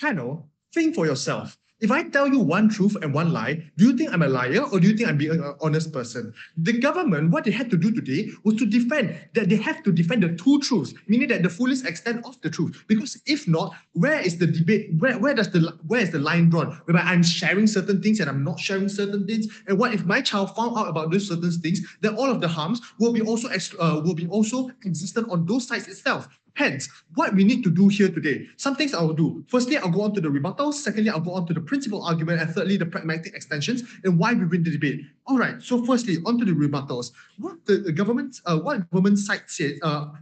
Panel, think for yourself. If I tell you one truth and one lie, do you think I'm a liar or do you think I'm being an honest person? The government, what they had to do today was to defend that they have to defend the two truths, meaning that the fullest extent of the truth. Because if not, where is the debate? Where is the line drawn? Whereby I'm sharing certain things and I'm not sharing certain things. And what if my child found out about those certain things? Then all of the harms will be also existent on those sides itself. Hence, what we need to do here today, some things I will do. Firstly, I'll go on to the rebuttals. Secondly, I'll go on to the principal argument. And thirdly, the pragmatic extensions and why we win the debate. All right, so firstly, on to the rebuttals. What the government side said,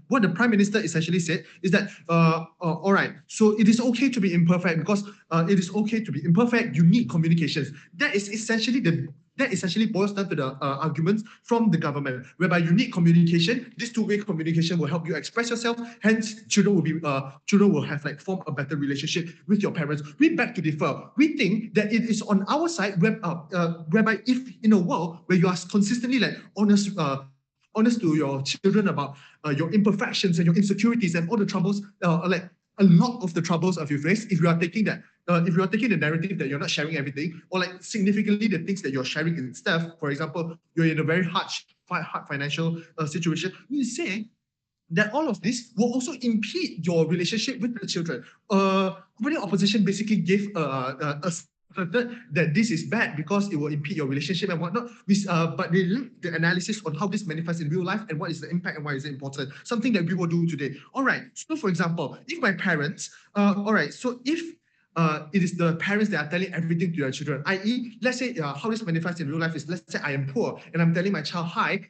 what the Prime Minister essentially said is that, all right, so it is okay to be imperfect because it is okay to be imperfect. You need communications. That essentially boils down to the arguments from the government, whereby you need communication. This two-way communication will help you express yourself. Hence, children will have form a better relationship with your parents. We beg to differ. We think that it is on our side, whereby if in a world where you are consistently honest to your children about your imperfections and your insecurities and all the troubles, a lot of the troubles of your face, if you are taking the narrative that you're not sharing everything, or significantly the things that you're sharing instead, for example, you're in a very hard financial situation, we say that all of this will also impede your relationship with the children. When the opposition basically gave a that this is bad because it will impede your relationship and whatnot. But they left the analysis on how this manifests in real life and what is the impact and why is it important. Something that we will do today. All right. So for example, if my parents, all right. So if it is the parents that are telling everything to their children, i.e., let's say how this manifests in real life is, let's say I am poor and I'm telling my child, hi,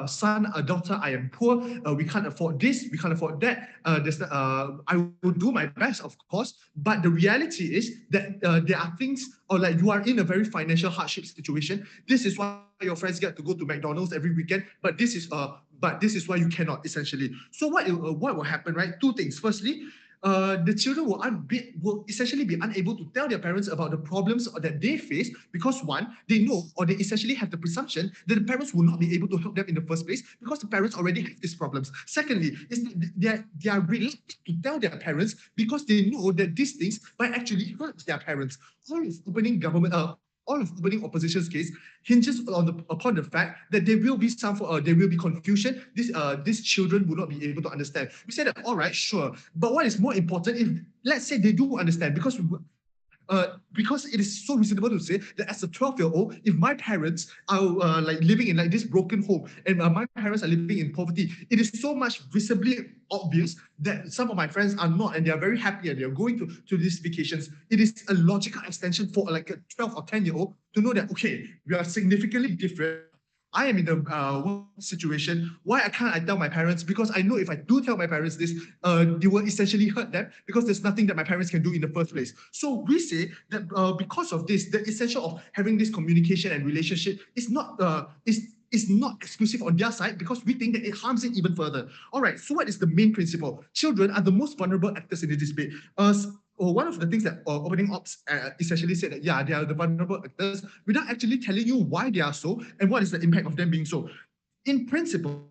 son, daughter, I am poor, we can't afford this, we can't afford that, I will do my best, of course, but the reality is that there are things, or you are in a very financial hardship situation. This is why your friends get to go to McDonald's every weekend, but this is why you cannot, essentially. So what will happen, right? Two things. Firstly, the children will essentially be unable to tell their parents about the problems that they face because one, they know, or they essentially have the presumption that the parents will not be able to help them in the first place because the parents already have these problems. Secondly, they are reluctant to tell their parents because they know that these things might actually hurt their parents. All of opening opposition's case hinges upon the fact that there will be confusion. These children will not be able to understand. We said that, all right, sure, but what is more important, if let's say they do understand, because it is so reasonable to say that as a 12-year-old, if my parents are living in this broken home and my parents are living in poverty, it is so much visibly obvious that some of my friends are not, and they are very happy and they are going to these vacations. It is a logical extension for a 12 or 10-year-old to know that, okay, we are significantly different. I am in a situation. Why can't I tell my parents? Because I know if I do tell my parents this, they will essentially hurt them because there's nothing that my parents can do in the first place. So we say that because of this, the essential of having this communication and relationship is not exclusive on their side because we think that it harms it even further. All right, so what is the main principle? Children are the most vulnerable actors in this debate. One of the things that opening ops essentially said that, yeah, they are the vulnerable actors without actually telling you why they are so and what is the impact of them being so. In principle,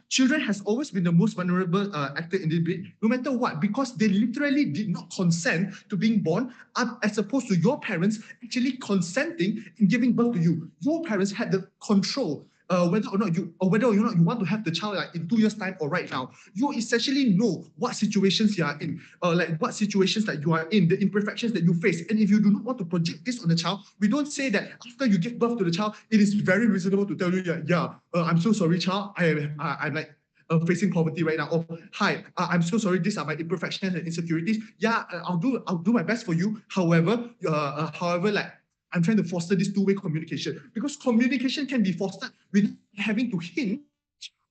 children has always been the most vulnerable actor in the debate, no matter what, because they literally did not consent to being born, as opposed to your parents actually consenting in giving birth to you. Your parents had the control whether or not you want to have the child in 2 years' time or right now. You essentially know what situations you are in, what situations that you are in, the imperfections that you face. And if you do not want to project this on the child, we don't say that after you give birth to the child, it is very reasonable to tell you, I'm so sorry, child. I'm facing poverty right now. Oh, hi, I'm so sorry. These are my imperfections and insecurities. Yeah, I'll do my best for you. However, I'm trying to foster this two-way communication, because communication can be fostered without having to hinge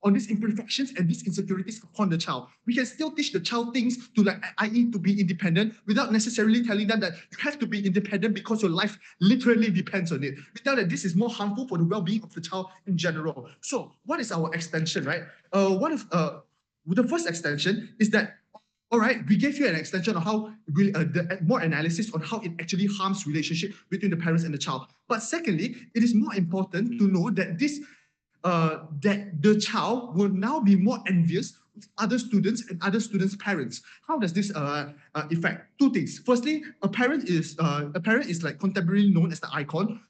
on these imperfections and these insecurities upon the child. We can still teach the child things to, like, i.e. to be independent, without necessarily telling them that you have to be independent because your life literally depends on it. We tell that this is more harmful for the well-being of the child in general. So what is our extension, right? The first extension is that, all right, we gave you an extension of how more analysis on how it actually harms relationship between the parents and the child. But secondly, it is more important to know that that the child will now be more envious with other students and other students' parents. How does this affect? Two things. Firstly, a parent is like contemporarily known as the icon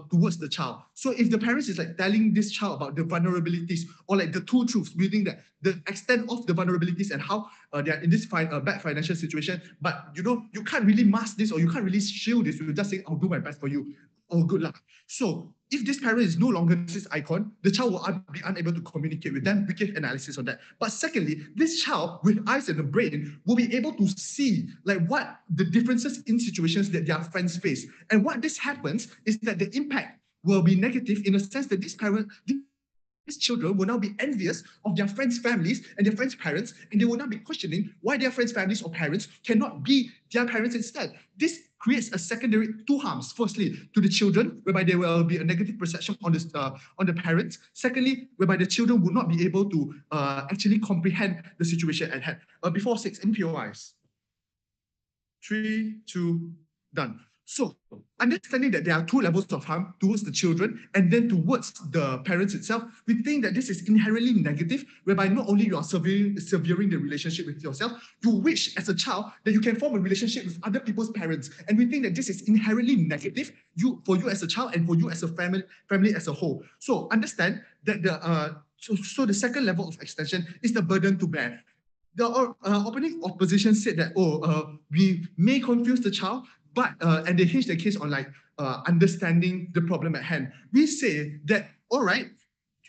towards the child. So if the parents is like telling this child about the vulnerabilities, or like the two truths, meaning that the extent of the vulnerabilities and how they are in this bad financial situation, but you can't really mask this, or you can't really shield this. You're just saying, I'll do my best for you. Oh, good luck. So if this parent is no longer this icon, the child will be unable to communicate with them. We give analysis on that. But secondly, this child with eyes and a brain will be able to see like what the differences in situations that their friends face. And what this happens is that the impact will be negative in the sense that these children will now be envious of their friends' families and their friends' parents, and they will now be questioning why their friends' families or parents cannot be their parents instead. This creates a secondary two harms. Firstly, to the children, whereby there will be a negative perception on the parents. Secondly, whereby the children will not be able to actually comprehend the situation at hand. Before 6, any POIs? 3, 2, done. So, understanding that there are two levels of harm towards the children and then towards the parents itself, we think that this is inherently negative, whereby not only you are severing the relationship with yourself, you wish as a child that you can form a relationship with other people's parents. And we think that this is inherently negative for you as a child and for you as a family as a whole. So understand that the second level of extension is the burden to bear. The opening opposition said that, we may confuse the child, but and they hinge their case on like understanding the problem at hand. We say that, all right,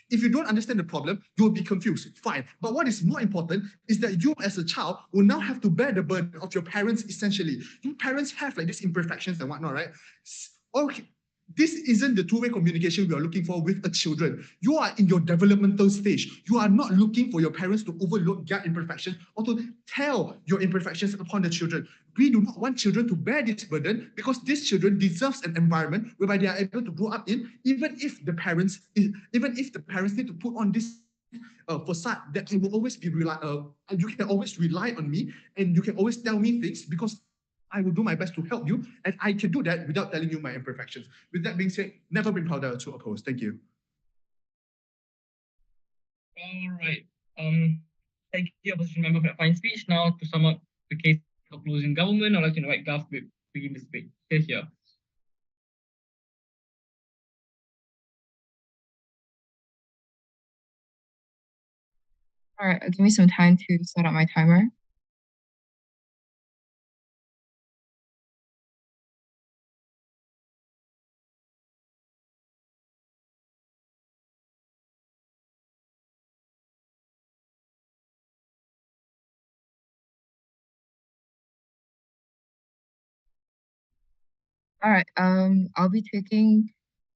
if you don't understand the problem, you'll be confused. Fine. But what is more important is that you as a child will now have to bear the burden of your parents, essentially. Your parents have like these imperfections and whatnot, right? Okay. This isn't the two-way communication we are looking for with a children. You are in your developmental stage. You are not looking for your parents to overlook their imperfections or to tell your imperfections upon the children. We do not want children to bear this burden, because these children deserves an environment whereby they are able to grow up in, even if the parents need to put on this facade that I will always be you can always rely on me and you can always tell me things because I will do my best to help you, and I can do that without telling you my imperfections. With that being said, never been prouder to oppose. Thank you. All right. Thank you, opposition member, for that fine speech. Now, to sum up the case of closing government, I'd like to invite Gov to begin the debate. Here. All right, give me some time to set up my timer. All right, I'll be taking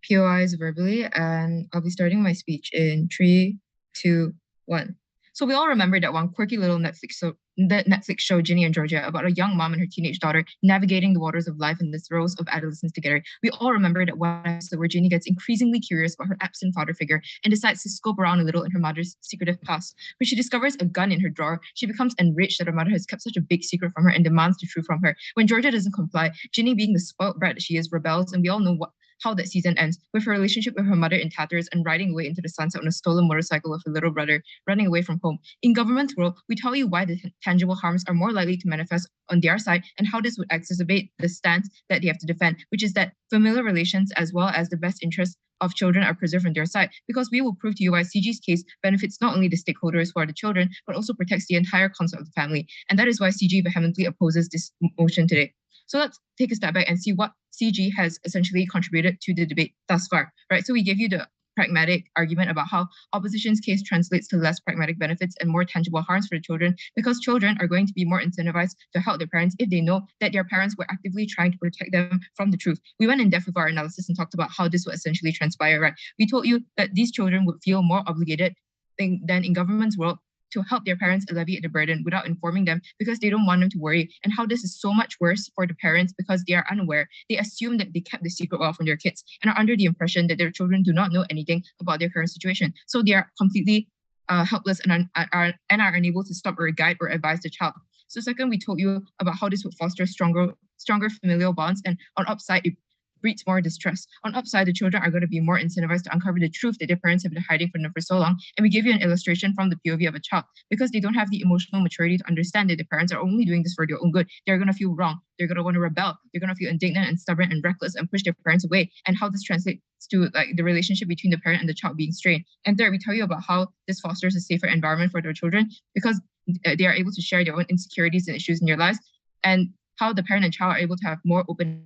POIs verbally, and I'll be starting my speech in 3, 2, 1. So we all remember that one quirky little Netflix show, Ginny and Georgia, about a young mom and her teenage daughter navigating the waters of life in the throes of adolescence together. We all remember that one episode where Ginny gets increasingly curious about her absent father figure and decides to scope around a little in her mother's secretive past. When she discovers a gun in her drawer, she becomes enraged that her mother has kept such a big secret from her and demands the truth from her. When Georgia doesn't comply, Ginny, being the spoiled brat that she is, rebels, and we all know how that season ends, with her relationship with her mother in tatters and riding away into the sunset on a stolen motorcycle with her little brother, running away from home. In government's world, we tell you why the tangible harms are more likely to manifest on their side and how this would exacerbate the stance that they have to defend, which is that familial relations as well as the best interests of children are preserved on their side, because we will prove to you why CG's case benefits not only the stakeholders who are the children, but also protects the entire concept of the family. And that is why CG vehemently opposes this motion today. So let's take a step back and see what CG has essentially contributed to the debate thus far, right? So we gave you the pragmatic argument about how opposition's case translates to less pragmatic benefits and more tangible harms for the children, because children are going to be more incentivized to help their parents if they know that their parents were actively trying to protect them from the truth. We went in depth with our analysis and talked about how this would essentially transpire, right? We told you that these children would feel more obligated than in government's world to help their parents alleviate the burden without informing them because they don't want them to worry, and how this is so much worse for the parents because they are unaware. They assume that they kept the secret well from their kids and are under the impression that their children do not know anything about their current situation. So they are completely helpless and are unable to stop or guide or advise the child. So second, we told you about how this would foster stronger familial bonds, and on upside, it breeds more distrust. On upside, the children are going to be more incentivized to uncover the truth that their parents have been hiding from them for so long. And we give you an illustration from the POV of a child because they don't have the emotional maturity to understand that their parents are only doing this for their own good. They're going to feel wrong. They're going to want to rebel. They're going to feel indignant and stubborn and reckless and push their parents away. And how this translates to like the relationship between the parent and the child being strained. And third, we tell you about how this fosters a safer environment for their children because they are able to share their own insecurities and issues in their lives, and how the parent and child are able to have more open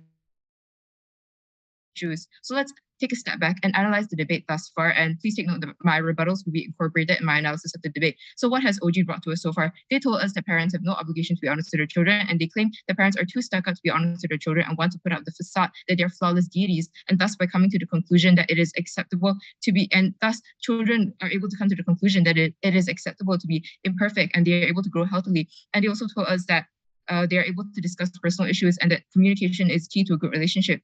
issues. So let's take a step back and analyze the debate thus far. And please take note that my rebuttals will be incorporated in my analysis of the debate. So what has OG brought to us so far? They told us that parents have no obligation to be honest to their children, and they claim that parents are too stuck up to be honest to their children and want to put out the facade that they're flawless deities, and thus by coming to the conclusion that it is acceptable to be, and thus children are able to come to the conclusion that it is acceptable to be imperfect and they are able to grow healthily. And they also told us that they are able to discuss personal issues and that communication is key to a good relationship.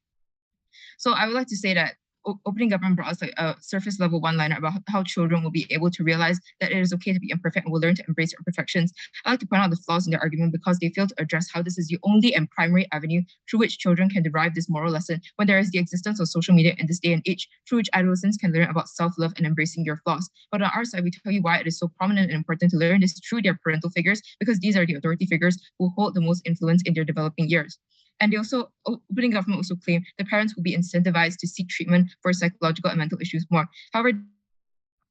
So I would like to say that opening government brought us like a surface level one-liner about how children will be able to realize that it is okay to be imperfect and will learn to embrace their imperfections. I like to point out the flaws in their argument because they fail to address how this is the only and primary avenue through which children can derive this moral lesson when there is the existence of social media in this day and age, through which adolescents can learn about self-love and embracing your flaws. But on our side, we tell you why it is so prominent and important to learn this through their parental figures, because these are the authority figures who hold the most influence in their developing years. And they also, opening government also claim that parents will be incentivized to seek treatment for psychological and mental issues more. However,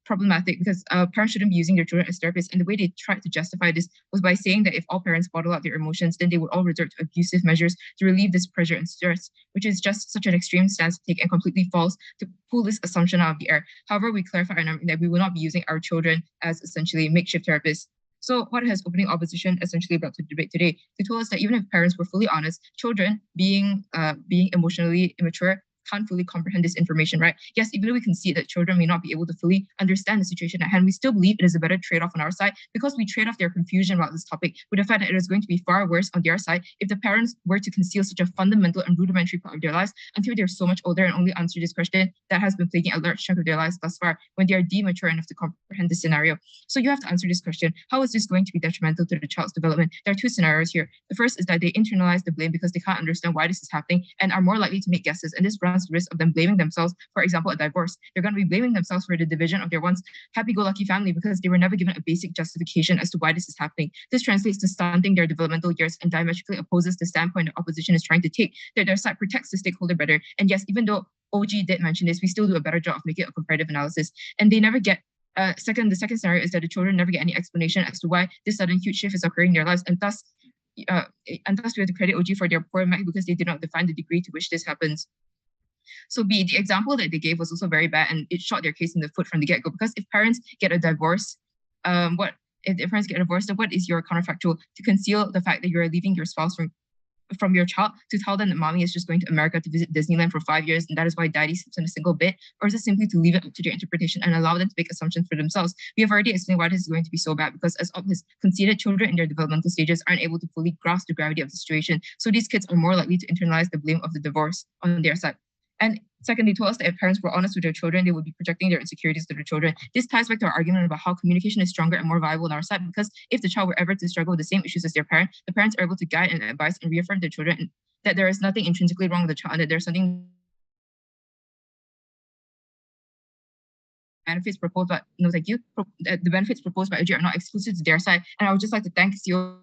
problematic because parents shouldn't be using their children as therapists. And the way they tried to justify this was by saying that if all parents bottle out their emotions, then they would all resort to abusive measures to relieve this pressure and stress, which is just such an extreme stance to take and completely false to pull this assumption out of the air. However, we clarify that we will not be using our children as essentially makeshift therapists. So what has opening opposition essentially brought to debate today? They told us that even if parents were fully honest, children being emotionally immature can't fully comprehend this information, right? Yes, even though we can see that children may not be able to fully understand the situation at hand, we still believe it is a better trade-off on our side because we trade off their confusion about this topic with the fact that it is going to be far worse on their side if the parents were to conceal such a fundamental and rudimentary part of their lives until they're so much older and only answer this question that has been plaguing a large chunk of their lives thus far when they are demature enough to comprehend this scenario. So you have to answer this question: how is this going to be detrimental to the child's development? There are two scenarios here. The first is that they internalize the blame because they can't understand why this is happening and are more likely to make guesses, and this runs the risk of them blaming themselves. For example, a divorce. They're going to be blaming themselves for the division of their once happy-go-lucky family because they were never given a basic justification as to why this is happening. This translates to stunting their developmental years and diametrically opposes the standpoint the opposition is trying to take, that their side protects the stakeholder better. And yes, even though OG did mention this, we still do a better job of making a comparative analysis. And they never get the second scenario is that the children never get any explanation as to why this sudden huge shift is occurring in their lives, and thus we have to credit OG for their poor math because they did not define the degree to which this happens. So B, the example that they gave was also very bad, and it shot their case in the foot from the get-go, because if parents get a divorce, then what is your counterfactual to conceal the fact that you're leaving your spouse from your child, to tell them that mommy is just going to America to visit Disneyland for 5 years and that is why daddy sleeps in a single bed? Or is it simply to leave it up to their interpretation and allow them to make assumptions for themselves? We have already explained why this is going to be so bad, because as obvious, conceited children in their developmental stages aren't able to fully grasp the gravity of the situation. So these kids are more likely to internalize the blame of the divorce on their side. And secondly, told us that if parents were honest with their children, they would be projecting their insecurities to their children. This ties back to our argument about how communication is stronger and more viable on our side, because if the child were ever to struggle with the same issues as their parent, the parents are able to guide and advise and reaffirm their children that there is nothing intrinsically wrong with the child, and that there's something benefits proposed by the benefits proposed by OG are not exclusive to their side. And I would just like to thank Thew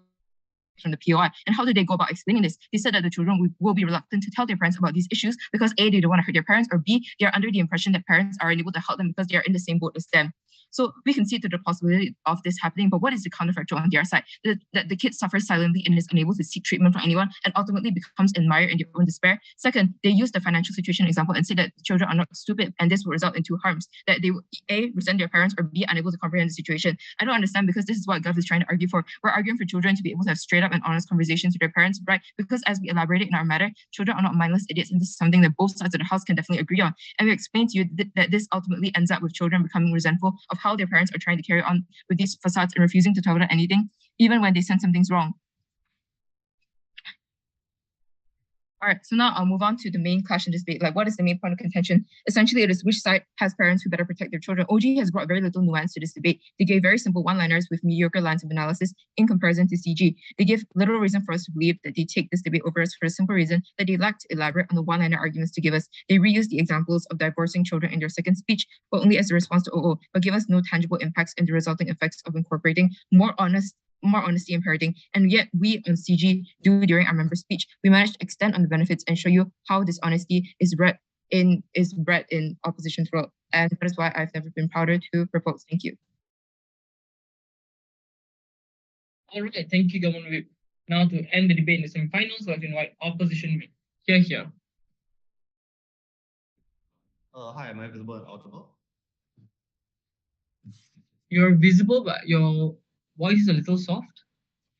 from the POI. And how do they go about explaining this? They said that the children will be reluctant to tell their parents about these issues because A, they don't want to hurt their parents, or B, they are under the impression that parents are unable to help them because they are in the same boat as them. So we can see to the possibility of this happening, but what is the counterfactual on their side? That the kid suffers silently and is unable to seek treatment from anyone and ultimately becomes admired in their own despair. Second, they use the financial situation example and say that children are not stupid and this will result in two harms, that they will A, resent their parents, or B, unable to comprehend the situation. I don't understand, because this is what Gov is trying to argue for. We're arguing for children to be able to have straight up and honest conversations with their parents, right? Because as we elaborated in our matter, children are not mindless idiots, and this is something that both sides of the house can definitely agree on. And we explained to you that this ultimately ends up with children becoming resentful of how their parents are trying to carry on with these facades and refusing to tolerate anything, even when they sense something's wrong. All right, so now I'll move on to the main clash in this debate. Like, what is the main point of contention? Essentially, it is which side has parents who better protect their children. OG has brought very little nuance to this debate. They gave very simple one-liners with mediocre lines of analysis in comparison to CG. They give little reason for us to believe that they take this debate over us for the simple reason that they lack to elaborate on the one-liner arguments to give us. They reuse the examples of divorcing children in their second speech, but only as a response to OO, but give us no tangible impacts and the resulting effects of incorporating more honesty in parenting, and yet we on CG do during our member speech. We managed to extend on the benefits and show you how this honesty is bred in opposition's world. And that is why I've never been prouder to propose. Thank you. All right, thank you, Government Whip. Now to end the debate in the semifinals, we'll invite opposition whip. Here. Hi, am I visible and audible? You're visible, but your voice is a little soft.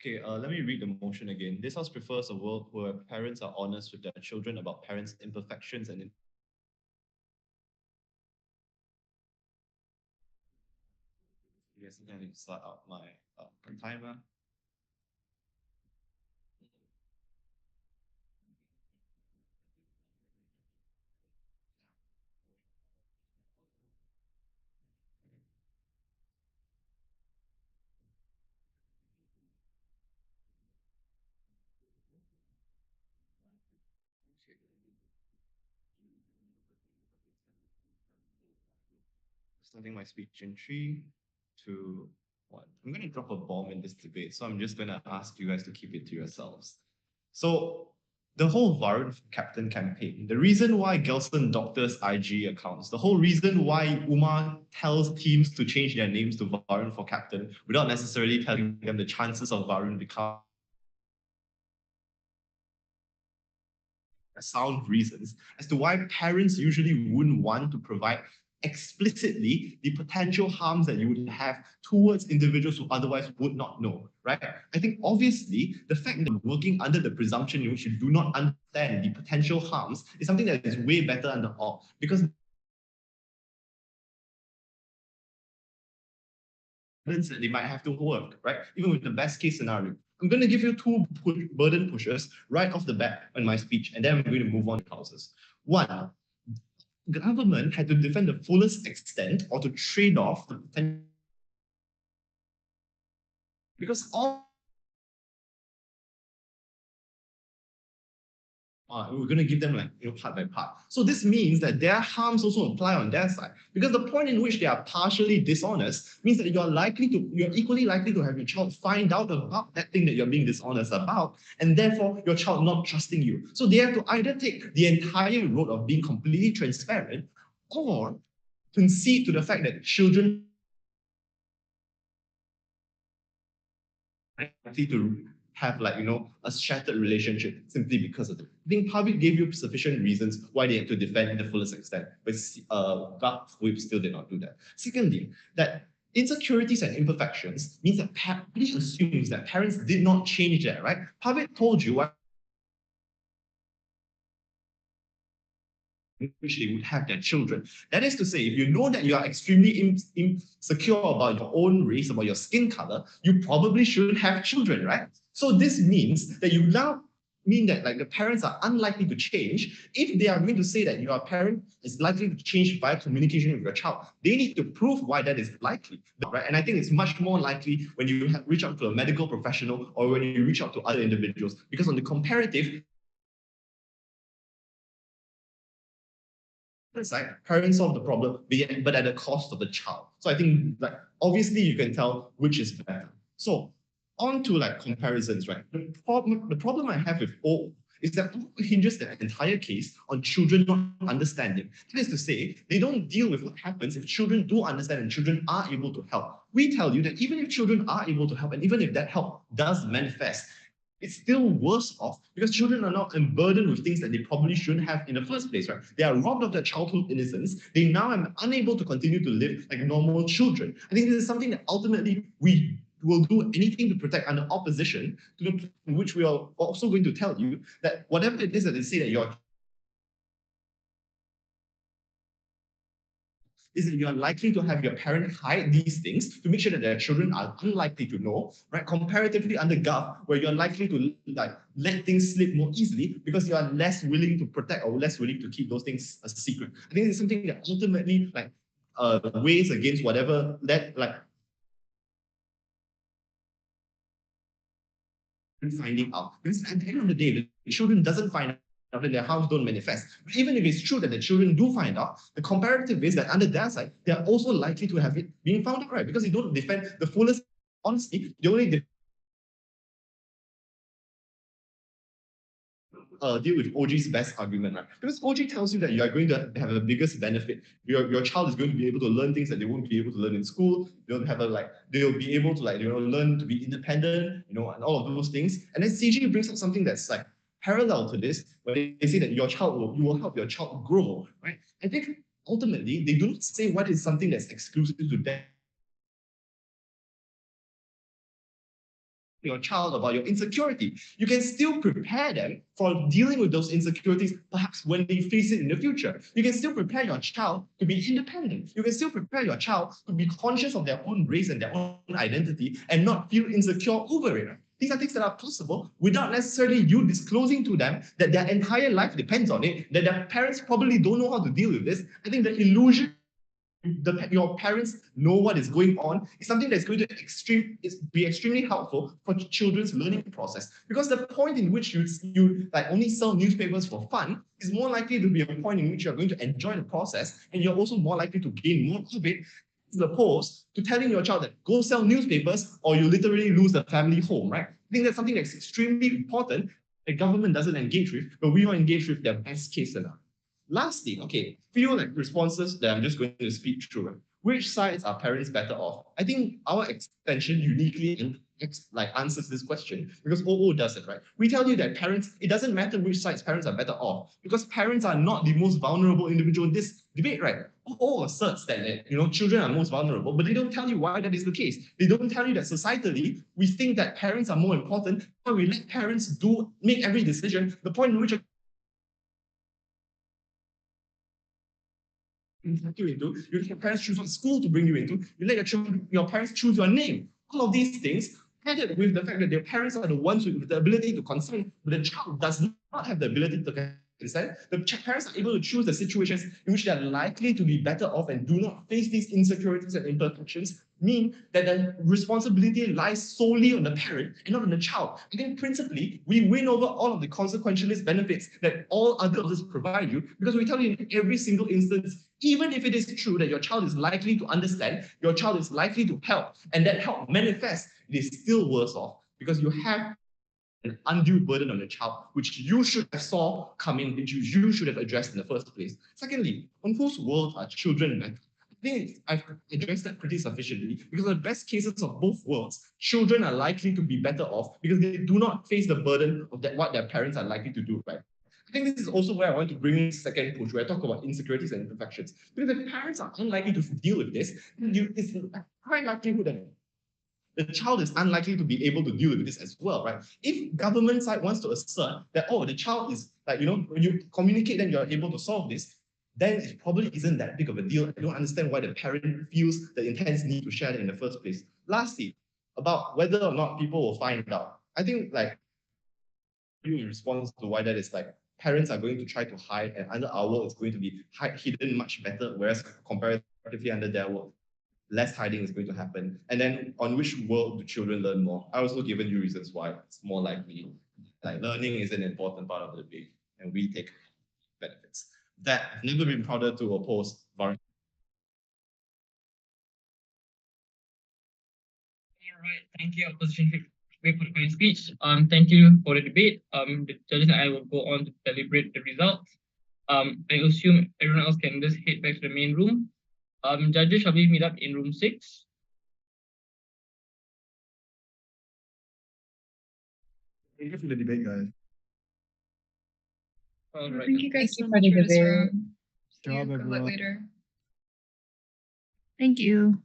Okay, let me read the motion again. This house prefers a world where parents are honest with their children about parents' imperfections and yes, I need to start out my timer. Starting my speech in 3, 2, 1. I'm going to drop a bomb in this debate, so I'm just going to ask you guys to keep it to yourselves. So, the whole Varun captain campaign, the reason why Gelston doctors IG accounts, the whole reason why Umar tells teams to change their names to Varun for captain without necessarily telling them the chances of Varun becoming sound reasons as to why parents usually wouldn't want to provide explicitly the potential harms that you would have towards individuals who otherwise would not know, right? I think obviously the fact that working under the presumption in which you do not understand the potential harms is something that is way better under all, because that they might have to work, right? Even with the best case scenario. I'm going to give you 2 burden pushers right off the bat in my speech, and then I'm going to move on to houses. 1, government had to defend the fullest extent or to trade off the potential, because all we're going to give them like part by part. So this means that their harms also apply on their side, because the point in which they are partially dishonest means that you're equally likely to have your child find out about that thing that you're being dishonest about, and therefore your child not trusting you. So they have to either take the entire road of being completely transparent or concede to the fact that children are likely to have a shattered relationship simply because of it. I think Pavit gave you sufficient reasons why they had to defend in the fullest extent, but we still did not do that. Secondly, that insecurities and imperfections means that Pavit assumes that parents did not change that, right? Pavit told you why which they would have their children. That is to say, if you know that you are extremely insecure about your own race, about your skin color, you probably shouldn't have children, right? So this means that you now mean that the parents are unlikely to change. If they are going to say that your parent is likely to change via communication with your child, they need to prove why that is likely, right? And I think it's much more likely when you reach out to a medical professional or when you reach out to other individuals, because on the comparative side, parents solve the problem, but at the cost of the child. So I think obviously you can tell which is better. So on to comparisons, right? The problem I have with O is that hinges their entire case on children not understanding. That is to say, they don't deal with what happens if children do understand and children are able to help. We tell you that even if children are able to help, and even if that help does manifest, it's still worse off because children are now burdened with things that they probably shouldn't have in the first place, right? They are robbed of their childhood innocence. They now are unable to continue to live like normal children. I think this is something that ultimately we will do anything to protect under opposition, to which we are also going to tell you that whatever it is that they say that you're is that you're likely to have your parent hide these things to make sure that their children are unlikely to know, right? Comparatively under Gov, where you're likely to like let things slip more easily because you are less willing to protect or less willing to keep those things a secret. I think it's something that ultimately like weighs against whatever that like finding out. Because at the end of the day, the children doesn't find out that their house don't manifest. But even if it's true that the children do find out, the comparative is that under their side, they are also likely to have it being found out, right? Because they don't defend the fullest honesty, they only deal with OG's best argument, right? Because OG tells you that you are going to have the biggest benefit. Your child is going to be able to learn things that they won't be able to learn in school. They'll have they'll be able to learn to be independent, and all of those things. And then CG brings up something that's like parallel to this, where they say that you will help your child grow, right? I think ultimately they do not say what is something that's exclusive to them. Your child about your insecurity. You can still prepare them for dealing with those insecurities, perhaps when they face it in the future. You can still prepare your child to be independent. You can still prepare your child to be conscious of their own race and their own identity and not feel insecure over it. These are things that are possible without necessarily you disclosing to them that their entire life depends on it, that their parents probably don't know how to deal with this. I think the illusion your parents know what is going on is something that's going to be extremely helpful for children's learning process. Because the point in which you only sell newspapers for fun is more likely to be a point in which you're going to enjoy the process, and you're also more likely to gain more of it, as opposed to telling your child that go sell newspapers or you literally lose the family home, right? I think that's something that's extremely important the government doesn't engage with, but we are engaged with their best case scenario. Lastly, okay, few responses that I'm just going to speak through. Which sides are parents better off? I think our extension uniquely answers this question because OO does it, right? We tell you that parents, it doesn't matter which sides parents are better off because parents are not the most vulnerable individual in this debate, right? OO asserts that children are most vulnerable, but they don't tell you why that is the case. They don't tell you that societally we think that parents are more important, but we let parents make every decision. The point in which you into, you let your parents choose what school to bring you into, you let your parents choose your name. All of these things, added with the fact that their parents are the ones with the ability to consent, but the child does not have the ability to consent. The parents are able to choose the situations in which they are likely to be better off and do not face these insecurities and imperfections, mean that the responsibility lies solely on the parent and not on the child. I think principally, we win over all of the consequentialist benefits that all others provide you because we tell you in every single instance, even if it is true that your child is likely to understand, your child is likely to help, and that help manifests, it is still worse off because you have an undue burden on the child, which you should have saw coming, which you should have addressed in the first place. Secondly, on whose world are children better? I think I've addressed that pretty sufficiently because in the best cases of both worlds, children are likely to be better off because they do not face the burden of what their parents are likely to do, right? I think this is also where I want to bring in the second push, where I talk about insecurities and imperfections. Because if parents are unlikely to deal with this, it's a high likelihood that the child is unlikely to be able to deal with this as well, right? If government side wants to assert that, the child is when you communicate, then you're able to solve this, then it probably isn't that big of a deal. I don't understand why the parent feels the intense need to share it in the first place. Lastly, about whether or not people will find out. I think in response to why that is parents are going to try to hide, and under our world, it's going to be hidden much better, whereas comparatively under their world, less hiding is going to happen. And then on which world do children learn more? I also given you reasons why it's more likely learning is an important part of the debate, and we take benefits. That I've never been prouder to oppose Varun. All right, thank you, opposition wait for my speech. Thank you for the debate. The judges and I will go on to deliberate the results. I assume everyone else can just head back to the main room. Judges, shall we meet up in room 6? Thank you for the debate, guys. All right. Thank you guys Thank you so for much the for this debate. round. See you. Job, Good luck everyone. later. Thank you.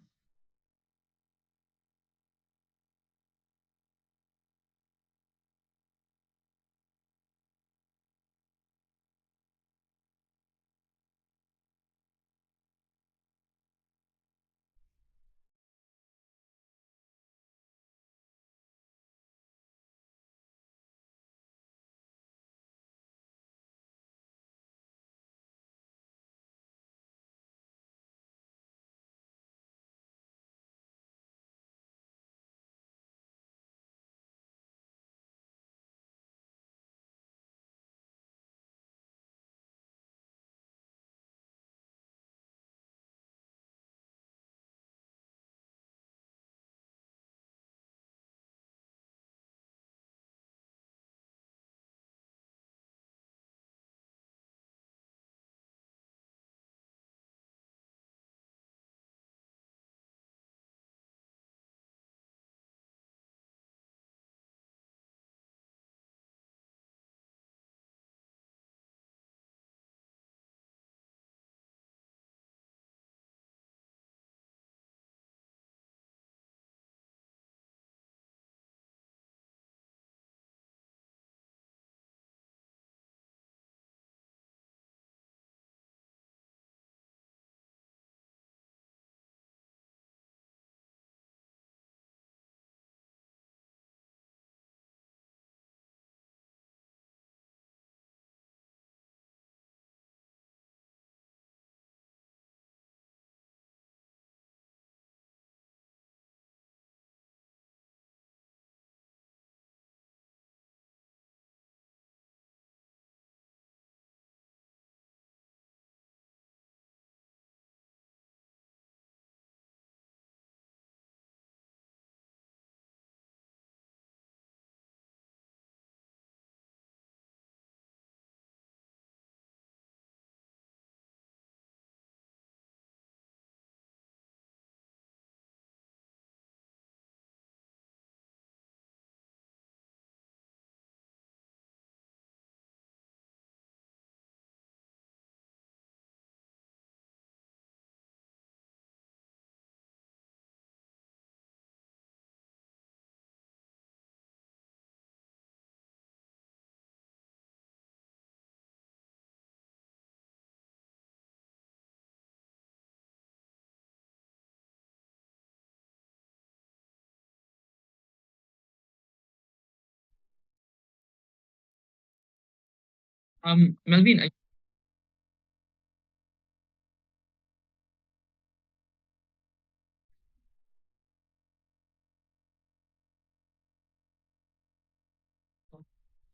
Melvin,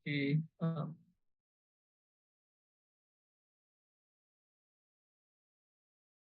okay.